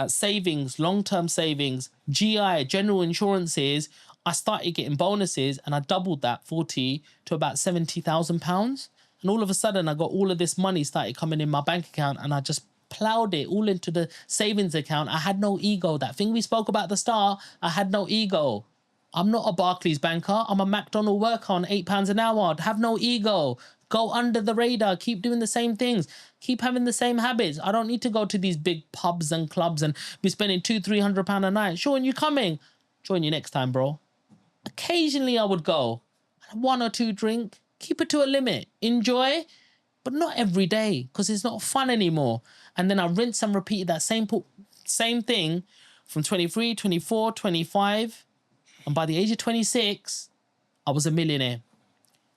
savings, long-term savings, GI, general insurances, I started getting bonuses and I doubled that 40 to about £70,000. And all of a sudden I got all of this money started coming in my bank account and I just plowed it all into the savings account. I had no ego. That thing we spoke about at the start, I had no ego. I'm not a Barclays banker. I'm a McDonald's worker on £8 an hour. I'd have no ego. Go under the radar. Keep doing the same things. Keep having the same habits. I don't need to go to these big pubs and clubs and be spending £200-300 a night. Sean, you coming? Join you next time, bro. Occasionally I would go. 1 or 2 drink. Keep it to a limit. Enjoy, but not every day because it's not fun anymore. And then I rinsed and repeated that same thing from 23, 24, 25. And by the age of 26, I was a millionaire.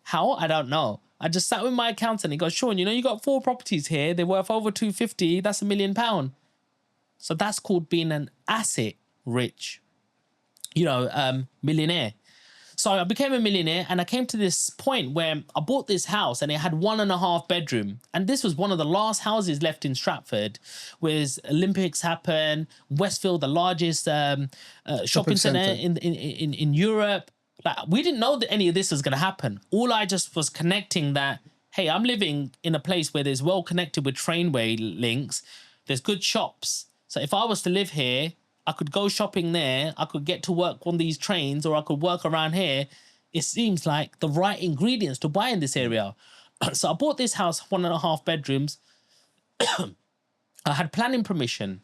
How? I don't know. I just sat with my accountant and he goes, Sean, you know, you got 4 properties here. They're worth over 250. That's £1 million. So that's called being an asset rich, millionaire. So I became a millionaire, and I came to this point where I bought this house and it had 1.5 bedroom. And this was one of the last houses left in Stratford, where Olympics happened, Westfield, the largest shopping center in Europe. Like, we didn't know that any of this was going to happen. All I just was connecting that, hey, I'm living in a place where there's well connected with trainway links. There's good shops. So if I was to live here, I could go shopping there. I could get to work on these trains, or I could work around here. It seems like the right ingredients to buy in this area. So I bought this house, 1.5 bedrooms. I had planning permission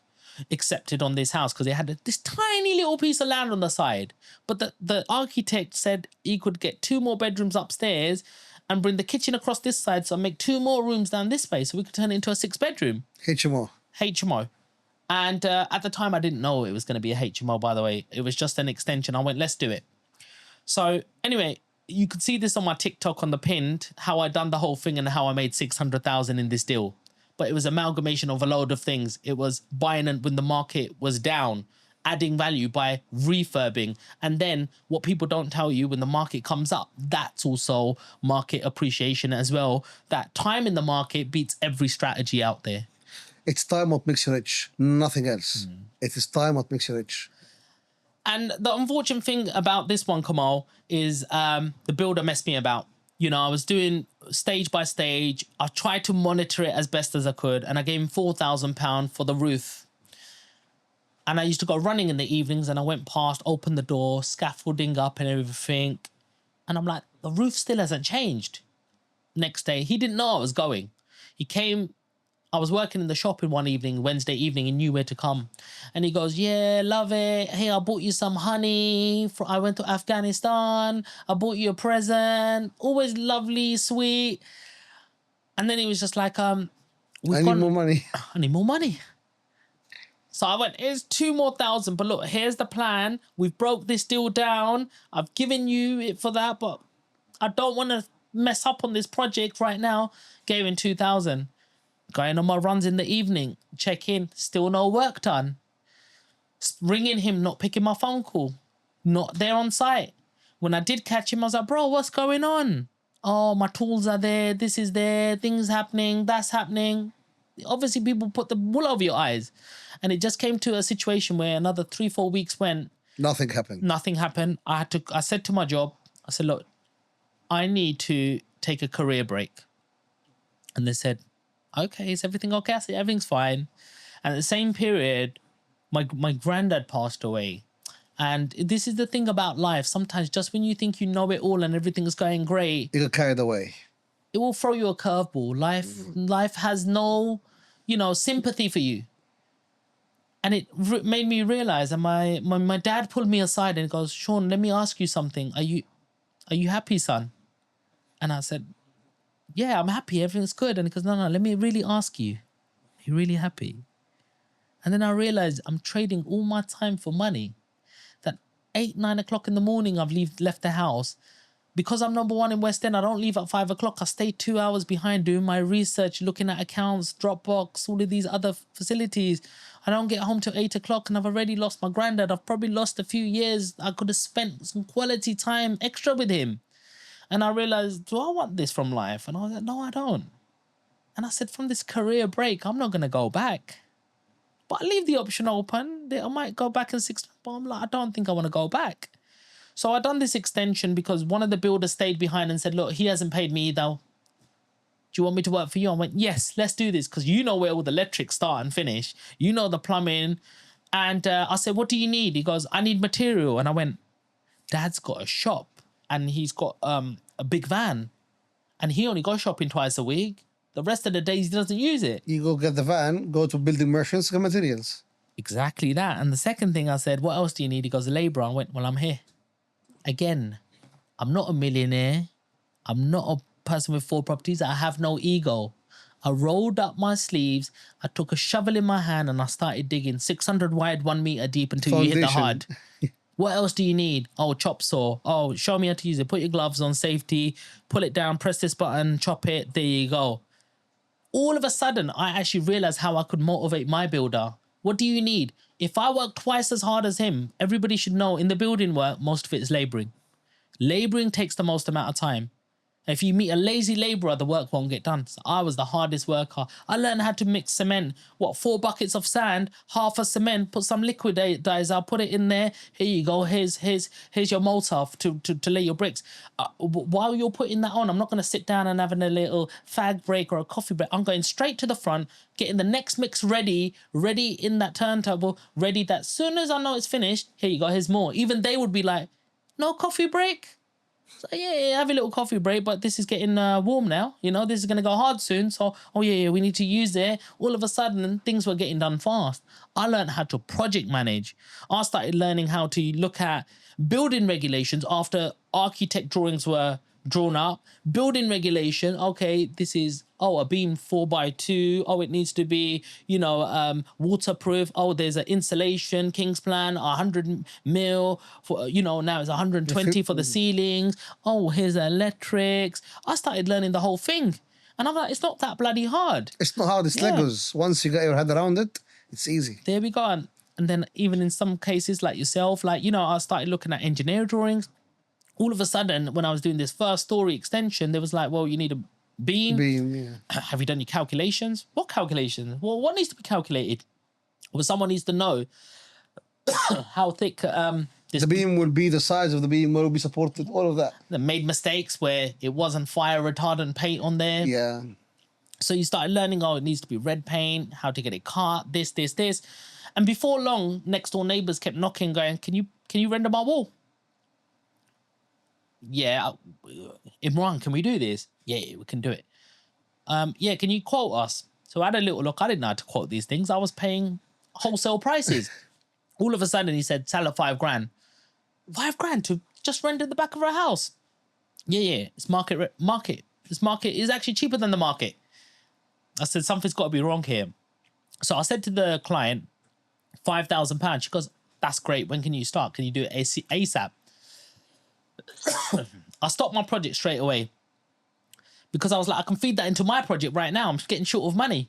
accepted on this house because it had this tiny little piece of land on the side. But the architect said he could get 2 more bedrooms upstairs and bring the kitchen across this side, so make 2 more rooms down this way, so we could turn it into a 6-bedroom. HMO. And at the time, I didn't know it was going to be a HMO, by the way. It was just an extension. I went, let's do it. So anyway, you could see this on my TikTok on the pinned, how I done the whole thing and how I made 600,000 in this deal. But it was amalgamation of a load of things. It was buying when the market was down, adding value by refurbing. And then what people don't tell you, when the market comes up, that's also market appreciation as well. That time in the market beats every strategy out there. It's time what makes you rich, nothing else. It is time what makes you rich. And the unfortunate thing about this one, Kamal, is the builder messed me about. I was doing stage by stage. I tried to monitor it as best as I could, and I gave him £4,000 for the roof. And I used to go running in the evenings, and I went past, opened the door, scaffolding up and everything. And I'm like, the roof still hasn't changed. Next day, he didn't know I was going. He came. I was working in the shop in one evening, Wednesday evening, he knew where to come. And he goes, yeah, love it. Hey, I bought you some honey. I went to Afghanistan. I bought you a present. Always lovely, sweet. And then he was just like, I need more money. I need more money. So I went, here's 2 more thousand. But look, here's the plan. We've broke this deal down. I've given you it for that, but I don't want to mess up on this project right now. Gave him 2,000. Going on my runs in the evening, check in, still no work done. Ringing him, not picking my phone call, not there on site. When I did catch him, I was like, bro, what's going on? Oh, my tools are there, this is there, things happening, that's happening. Obviously, people put the wool over your eyes. And it just came to a situation where another 3-4 weeks went. Nothing happened. I said to my job, I said, look, I need to take a career break. And they said, okay, is everything okay? I said, everything's fine. And at the same period, my granddad passed away. And this is the thing about life. Sometimes just when you think you know it all and everything's going great, you get carried away. It will throw you a curveball. Life has no, sympathy for you. And it made me realize, and my dad pulled me aside and goes, Sean, let me ask you something. Are you happy, son? And I said, yeah, I'm happy. Everything's good. And he goes, no, let me really ask you. Are you really happy? And then I realized I'm trading all my time for money. That 8-9 o'clock in the morning, I've left the house. Because I'm number 1 in West End, I don't leave at 5 o'clock. I stay 2 hours behind doing my research, looking at accounts, Dropbox, all of these other facilities. I don't get home till 8 o'clock and I've already lost my granddad. I've probably lost a few years. I could have spent some quality time extra with him. And I realized, do I want this from life? And I was like, no, I don't. And I said, from this career break, I'm not going to go back. But I leave the option open. I might go back in 6 months, but I'm like, I don't think I want to go back. So I done this extension because one of the builders stayed behind and said, look, he hasn't paid me either. Do you want me to work for you? I went, yes, let's do this, because you know where all the electrics start and finish. You know the plumbing. And I said, what do you need? He goes, I need material. And I went, Dad's got a shop. And he's got a big van. And he only goes shopping twice a week. The rest of the days, he doesn't use it. You go get the van, go to building merchants, get materials. Exactly that. And the second thing I said, what else do you need? He goes, a labourer. I went, well, I'm here. Again, I'm not a millionaire. I'm not a person with 4 properties. I have no ego. I rolled up my sleeves. I took a shovel in my hand and I started digging 600 wide, 1 meter deep until you hit the hard. What else do you need? Oh, chop saw. Oh, show me how to use it. Put your gloves on, safety. Pull it down, press this button, chop it. There you go. All of a sudden, I actually realized how I could motivate my builder. What do you need? If I work twice as hard as him, everybody should know in the building work, most of it is laboring. Laboring takes the most amount of time. If you meet a lazy laborer, the work won't get done. So I was the hardest worker. I learned how to mix cement. 4 buckets of sand, half a cement, put some liquidizer, put it in there. Here you go. Here's your mortar to lay your bricks. While you're putting that on, I'm not going to sit down and having a little fag break or a coffee break. I'm going straight to the front, getting the next mix ready in that turntable, ready that as soon as I know it's finished, here you go, here's more. Even they would be like, no coffee break? So yeah, have a little coffee break, but this is getting warm now. You know, this is going to go hard soon. So, we need to use it. All of a sudden, things were getting done fast. I learned how to project manage. I started learning how to look at building regulations after architect drawings were drawn up. Building regulation, okay, this is, a beam 4x2. It needs to be, waterproof. There's an insulation, King's plan, 100 mil for, now it's 120 for the ceilings. Here's electrics. I started learning the whole thing. And I'm like, it's not that bloody hard. It's not hard, it's Legos. Once you get your head around it, it's easy. There we go. And then even in some cases like yourself, I started looking at engineer drawings. All of a sudden, when I was doing this first story extension, there was like, you need a beam. Have you done your calculations? What calculations? Well, what needs to be calculated? Well, someone needs to know how thick the beam will be, the size of the beam, will be supported, all of that. They made mistakes where it wasn't fire retardant paint on there. Yeah. So you started learning, it needs to be red paint, how to get it cut, this. And before long, next door neighbors kept knocking, going, can you render my wall? Yeah, Imran, can we do this? Yeah, we can do it. Can you quote us? So I had a little look. I didn't know how to quote these things. I was paying wholesale prices. All of a sudden, he said, sell at $5,000. $5,000 to just render the back of our house? Yeah. It's market. This market is actually cheaper than the market. I said, something's got to be wrong here. So I said to the client, £5,000. She goes, that's great. When can you start? Can you do it ASAP? I stopped my project straight away because I was like, I can feed that into my project right now. I'm just getting short of money.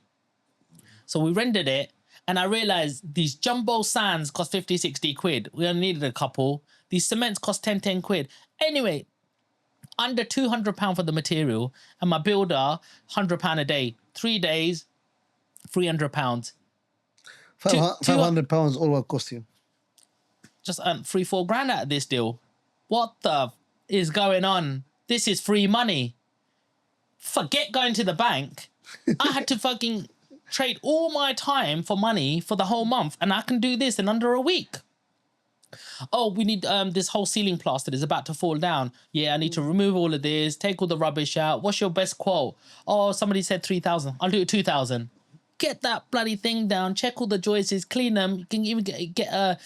So we rendered it, and I realized these jumbo sands cost 50, 60 quid. We only needed a couple. These cements cost 10 quid. Anyway, under £200 for the material, and my builder, £100 a day. 3 days, £300. £500 all what cost you. Just earned 3-4 grand out of this deal. What the is going on? This is free money. Forget going to the bank. I had to fucking trade all my time for money for the whole month, and I can do this in under a week. We need this whole ceiling plastered is about to fall down. Yeah, I need to remove all of this, take all the rubbish out. What's your best quote? Somebody said 3,000. I'll do it 2,000. Get that bloody thing down, check all the joists, clean them. You can even get a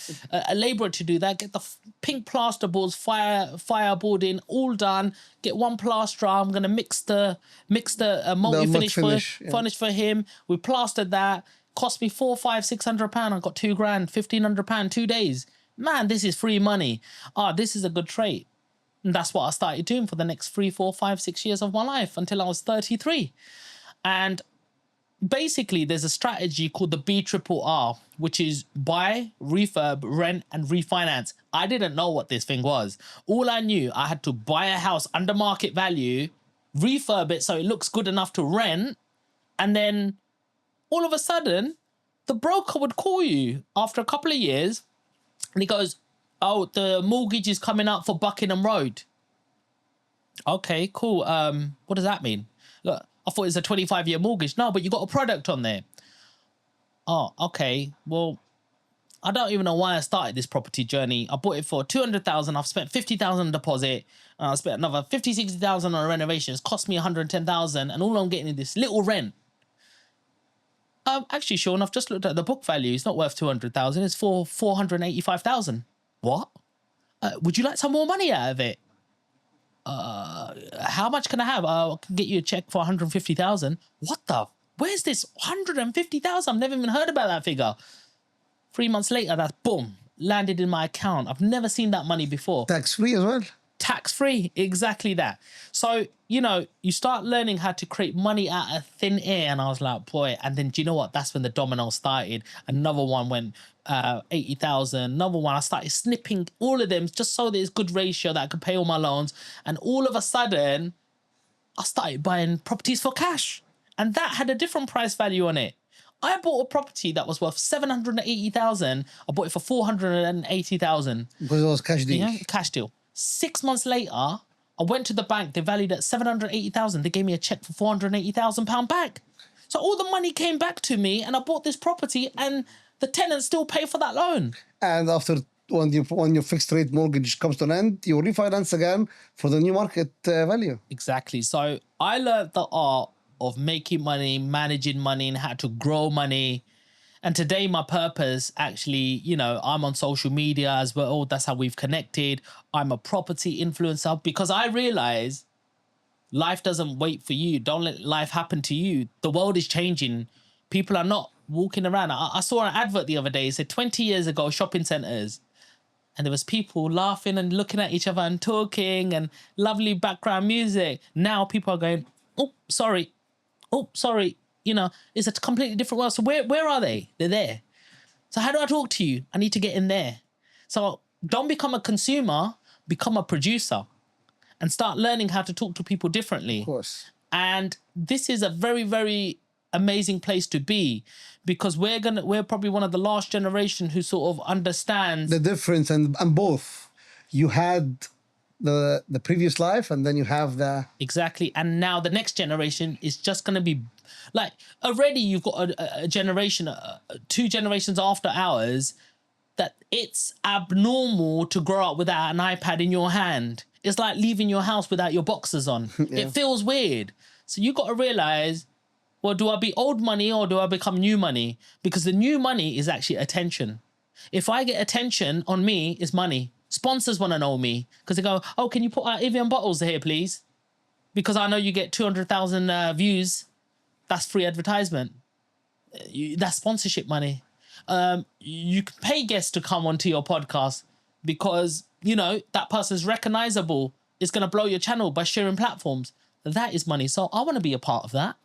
labourer to do that. Get the pink plasterboards, fireboarding, all done. Get one plasterer. I'm gonna mix the multi-finish furnish for him. We plastered that. Cost me £400, £500, £600. I got £2,000, £1,500, 2 days. Man, this is free money. This is a good trait. And that's what I started doing for the next 3, 4, 5, 6 years of my life until I was 33. And basically, there's a strategy called the BRRR, which is buy, refurb, rent, and refinance. I didn't know what this thing was. All I knew, I had to buy a house under market value, refurb it so it looks good enough to rent, and then all of a sudden, the broker would call you after a couple of years, and he goes, the mortgage is coming up for Buckingham Road. Okay, cool. What does that mean? Look, I thought it was a 25-year mortgage. No, but you got a product on there. Oh, okay. Well, I don't even know why I started this property journey. I bought it for 200,000. I've spent 50,000 on deposit. I spent another 50, 60,000 on renovation. It's cost me 110,000, and all I'm getting is this little rent. Actually, Sean, I've just looked at the book value. It's not worth 200,000. It's for 485,000. What? Would you like some more money out of it? How much can I have? I can get you a check for 150,000. What the? Where's this 150,000? I've never even heard about that figure. 3 months later, that's boom, landed in my account. I've never seen that money before. Tax free as well. Tax-free, exactly that. So, you start learning how to create money out of thin air. And I was like, boy, and then do you know what? That's when the domino started. Another one went 80,000, another one. I started snipping all of them just so there's good ratio that I could pay all my loans. And all of a sudden, I started buying properties for cash. And that had a different price value on it. I bought a property that was worth 780,000. I bought it for 480,000. Because it was cash deal. Yeah, cash deal. 6 months later, I went to the bank. They valued at 780,000. They gave me a check for 480,000 pound back. So all the money came back to me, and I bought this property, and the tenants still pay for that loan. And after when your fixed rate mortgage comes to an end, you refinance again for the new market value. Exactly. So I learned the art of making money, managing money, and how to grow money. And today my purpose, actually, I'm on social media as well. That's how we've connected. I'm a property influencer because I realize life doesn't wait for you. Don't let life happen to you. The world is changing. People are not walking around. I saw an advert the other day. It said 20 years ago, shopping centers. And there was people laughing and looking at each other and talking and lovely background music. Now people are going, oh, sorry. It's a completely different world. So where are they? They're there. So how do I talk to you? I need to get in there. So don't become a consumer, become a producer and start learning how to talk to people differently. Of course. And this is a very, very amazing place to be because we're probably one of the last generation who sort of understands the difference and both. You had the previous life and then you have the exactly, and now the next generation is just going to be like, already you've got a generation 2 generations after ours that it's abnormal to grow up without an iPad in your hand. It's like leaving your house without your boxers on. Yeah. It feels weird. So you got to realize, well, do I be old money or do I become new money? Because the new money is actually attention. If I get attention on me, it's money. Sponsors want to know me because they go, oh, can you put out Evian bottles here, please? Because I know you get 200,000 views. That's free advertisement. That's sponsorship money. You can pay guests to come onto your podcast because, that person's recognizable. It's going to blow your channel by sharing platforms. That is money. So I want to be a part of that.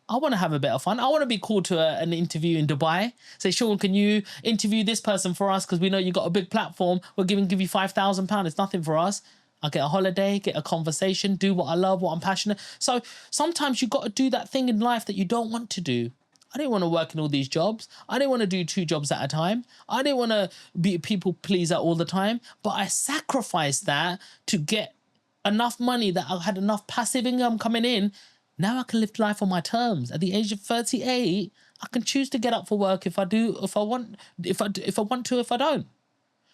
I want to have a bit of fun. I want to be called to an interview in Dubai. Say, Sean, can you interview this person for us? Because we know you got a big platform. We'll give you £5,000. It's nothing for us. I'll get a holiday, get a conversation, do what I love, what I'm passionate. So sometimes you got to do that thing in life that you don't want to do. I didn't want to work in all these jobs. I didn't want to do 2 jobs at a time. I didn't want to be a people pleaser all the time. But I sacrificed that to get enough money that I had enough passive income coming in. Now I can live life on my terms. At the age of 38, I can choose to get up for work if I want to, if I don't.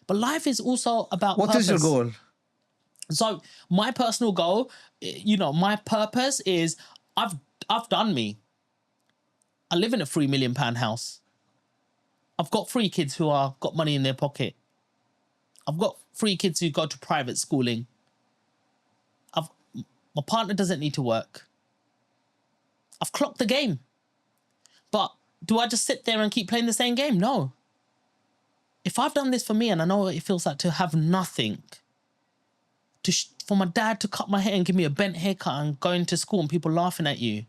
But life is also about What purpose. is your goal? So my personal goal, my purpose is I've done me. I live in a £3 million house. I've got 3 kids who are got money in their pocket. I've got 3 kids who go to private schooling. My partner doesn't need to work. I've clocked the game. But do I just sit there and keep playing the same game? No. If I've done this for me and I know what it feels like to have nothing, for my dad to cut my hair and give me a bent haircut and going to school and people laughing at you.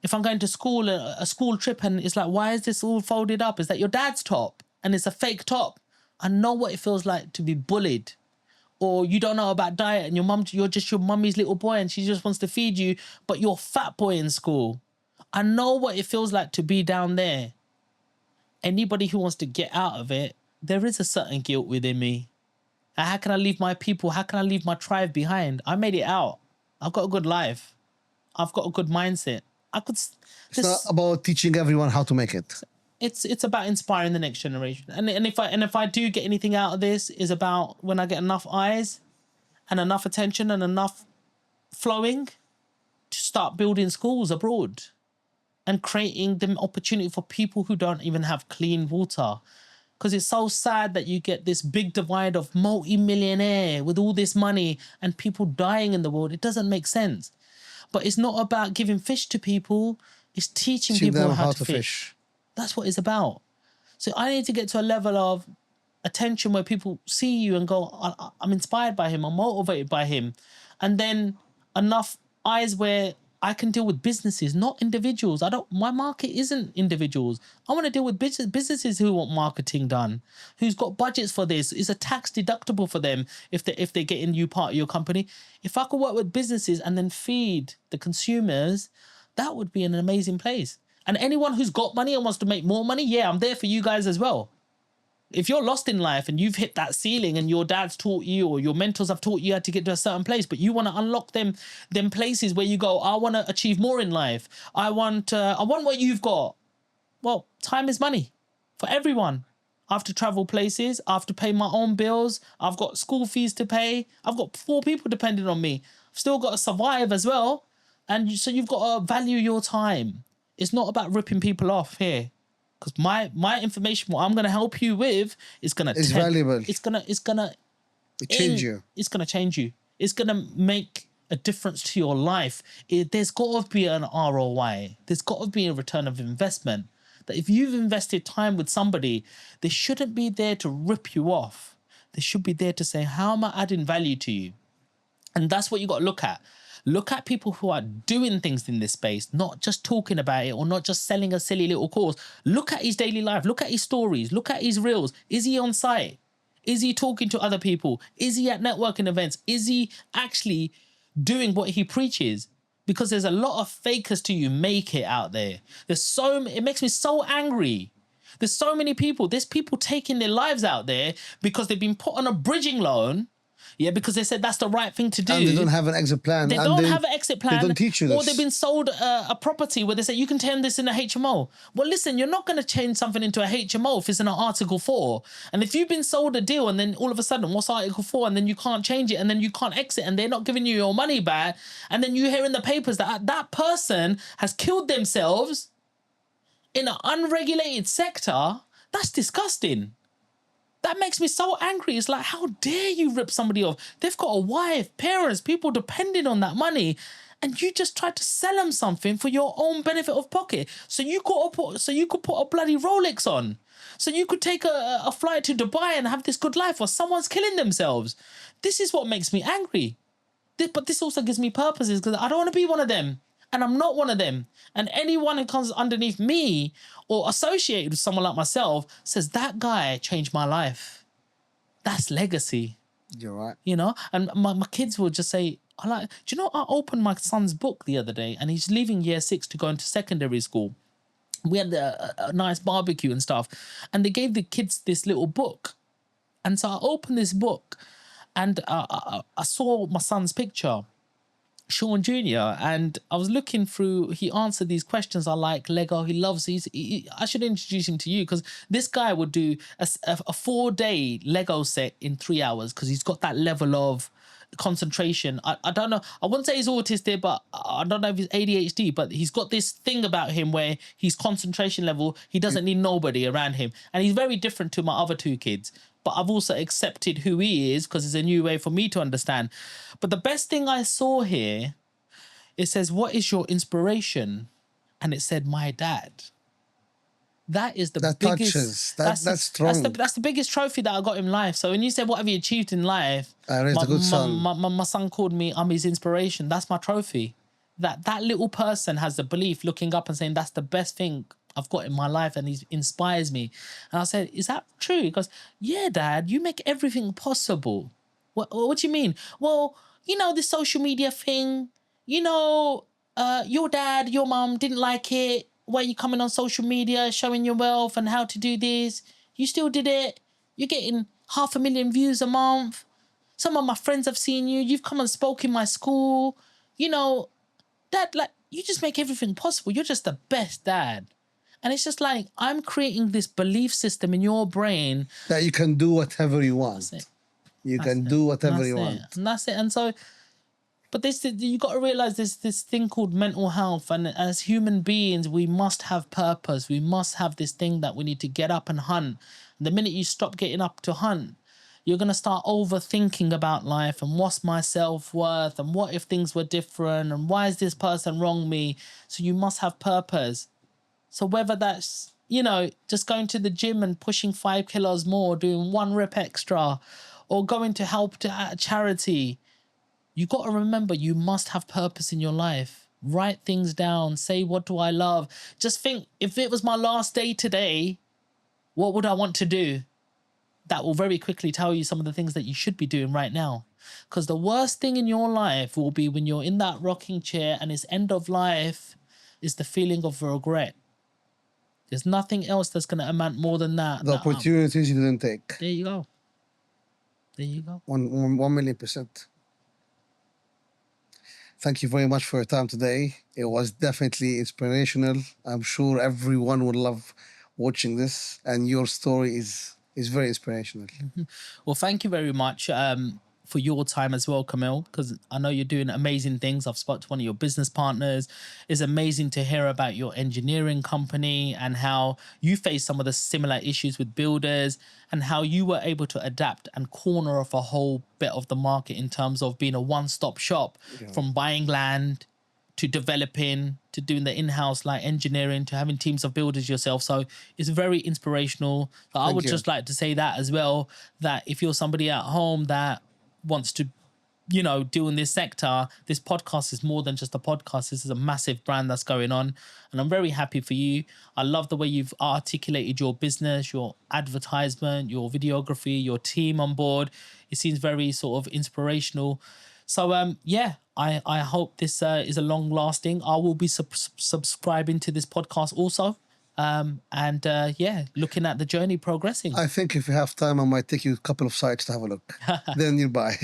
If I'm going to school, a school trip and it's like, why is this all folded up? Is that your dad's top? And it's a fake top. I know what it feels like to be bullied. Or you don't know about diet and you're just your mummy's little boy and she just wants to feed you, but you're a fat boy in school. I know what it feels like to be down there. Anybody who wants to get out of it, there is a certain guilt within me. And how can I leave my people? How can I leave my tribe behind? I made it out. I've got a good life. I've got a good mindset. It's not about teaching everyone how to make it. It's about inspiring the next generation. And if I do get anything out of this, is about when I get enough eyes and enough attention and enough flowing to start building schools abroad and creating the opportunity for people who don't even have clean water. Because it's so sad that you get this big divide of multi-millionaire with all this money and people dying in the world. It doesn't make sense. But it's not about giving fish to people. It's teaching people how to fish. That's what it's about. So I need to get to a level of attention where people see you and go, I'm inspired by him, I'm motivated by him. And then enough eyes where I can deal with businesses, not individuals. My market isn't individuals. I want to deal with businesses who want marketing done, who's got budgets for this. Is a tax deductible for them if they're getting you part of your company. If I could work with businesses and then feed the consumers, that would be an amazing place. And anyone who's got money and wants to make more money, yeah, I'm there for you guys as well. If you're lost in life and you've hit that ceiling and your dad's taught you or your mentors have taught you how to get to a certain place, but you want to unlock them places where you go, I want to achieve more in life. I want what you've got. Well, time is money for everyone. I have to travel places. I have to pay my own bills. I've got school fees to pay. I've got 4 people depending on me. I've still got to survive as well. And so you've got to value your time. It's not about ripping people off here. Because my information, what I'm gonna help you with, is gonna valuable. It's gonna change you. It's gonna change you. It's gonna make a difference to your life. There's got to be an ROI. There's got to be a return of investment. That if you've invested time with somebody, they shouldn't be there to rip you off. They should be there to say, how am I adding value to you? And that's what you got to look at. Look at people who are doing things in this space, not just talking about it or not just selling a silly little course. Look at his daily life. Look at his stories. Look at his reels. Is he on site? Is he talking to other people? Is he at networking events? Is he actually doing what he preaches? Because there's a lot of fakers till you make it out there. It makes me so angry. There's so many people. There's people taking their lives out there because they've been put on a bridging loan. Yeah, because they said that's the right thing to do. And they don't have an exit plan. They don't have an exit plan. They don't teach you this. Or they've been sold a property where they say, you can turn this into a HMO. Well, listen, you're not going to change something into a HMO if it's in an Article 4. And if you've been sold a deal and then all of a sudden, what's Article 4? And then you can't change it and then you can't exit and they're not giving you your money back. And then you hear in the papers that that person has killed themselves in an unregulated sector. That's disgusting. That makes me so angry. It's like, how dare you rip somebody off? They've got a wife, parents, people depending on that money, and you just tried to sell them something for your own benefit of pocket. So you could put a bloody Rolex on. So you could take a flight to Dubai and have this good life while someone's killing themselves. This is what makes me angry. But this also gives me purposes because I don't want to be one of them. And I'm not one of them. And anyone who comes underneath me or associated with someone like myself says, that guy changed my life. That's legacy. You're right. You know? And my kids will just say, do you know, I opened my son's book the other day and he's leaving year 6 to go into secondary school. We had a nice barbecue and stuff. And they gave the kids this little book. And so I opened this book and I saw my son's picture, Sean Jr., and I was looking through, he answered these questions. I like Lego, he loves these. I should introduce him to you because this guy would do a 4-day Lego set in 3 hours because he's got that level of concentration. I don't know, I wouldn't say he's autistic, but I don't know if he's ADHD, but he's got this thing about him where his concentration level, he doesn't need nobody around him. And he's very different to my other 2 kids. But I've also accepted who he is because it's a new way for me to understand. But the best thing I saw here, it says, what is your inspiration? And it said, my dad. That is the biggest. Touches. That's strong. That's the biggest trophy that I got in life. So when you say, what have you achieved in life? I raised a good son. My son called me, I'm his inspiration. That's my trophy. That little person has the belief looking up and saying, that's the best thing I've got in my life and he inspires me. And I said, is that true? He goes, yeah, Dad, you make everything possible. What do you mean? Well, you know, this social media thing, you know, your dad, your mum didn't like it, where you coming on social media, showing your wealth and how to do this. You still did it. You're getting 500,000 views a month. Some of my friends have seen you. You've come and spoke in my school. You know, Dad, like, you just make everything possible. You're just the best dad. And it's just like, I'm creating this belief system in your brain. That you can do whatever you want. That's it. You can do whatever you want. And that's it. And so, but you got to realize there's this thing called mental health. And as human beings, we must have purpose. We must have this thing that we need to get up and hunt. And the minute you stop getting up to hunt, you're going to start overthinking about life and what's my self-worth and what if things were different and why is this person wrong me? So you must have purpose. So whether that's, you know, just going to the gym and pushing 5 kilos more, doing 1 rep extra, or going to help to a charity. You got to remember, you must have purpose in your life. Write things down. Say, what do I love? Just think, if it was my last day today, what would I want to do? That will very quickly tell you some of the things that you should be doing right now. Because the worst thing in your life will be when you're in that rocking chair and it's end of life, is the feeling of regret. There's nothing else that's going to amount more than that. The opportunities you didn't take. There you go. There you go. 1,000,000%. Thank you very much for your time today. It was definitely inspirational. I'm sure everyone would love watching this, and your story is very inspirational. Well, thank you very much for your time as well, Camille, because I know you're doing amazing things. I've spoken to one of your business partners. It's amazing to hear about your engineering company and how you face some of the similar issues with builders and how you were able to adapt and corner off a whole bit of the market in terms of being a one-stop shop, from buying land to developing, to doing the in-house like engineering, to having teams of builders yourself. So it's very inspirational. But I would just like to say that as well, that if you're somebody at home that wants to, you know, do in this sector, this podcast is more than just a podcast. This is a massive brand that's going on. And I'm very happy for you. I love the way you've articulated your business, your advertisement, your videography, your team on board. It seems very sort of inspirational. So, yeah, I hope this is a long lasting. I will be subscribing to this podcast also. Yeah, looking at the journey progressing. I think if you have time, I might take you a couple of sites to have a look. Then you'll buy.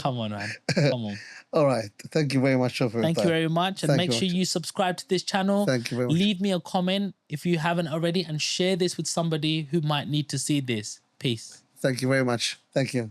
Come on, man. Come on. All right. Thank you very much for your time. Thank you very much. And make sure you subscribe to this channel. Thank you very much. Leave me a comment if you haven't already, and share this with somebody who might need to see this. Peace. Thank you very much. Thank you.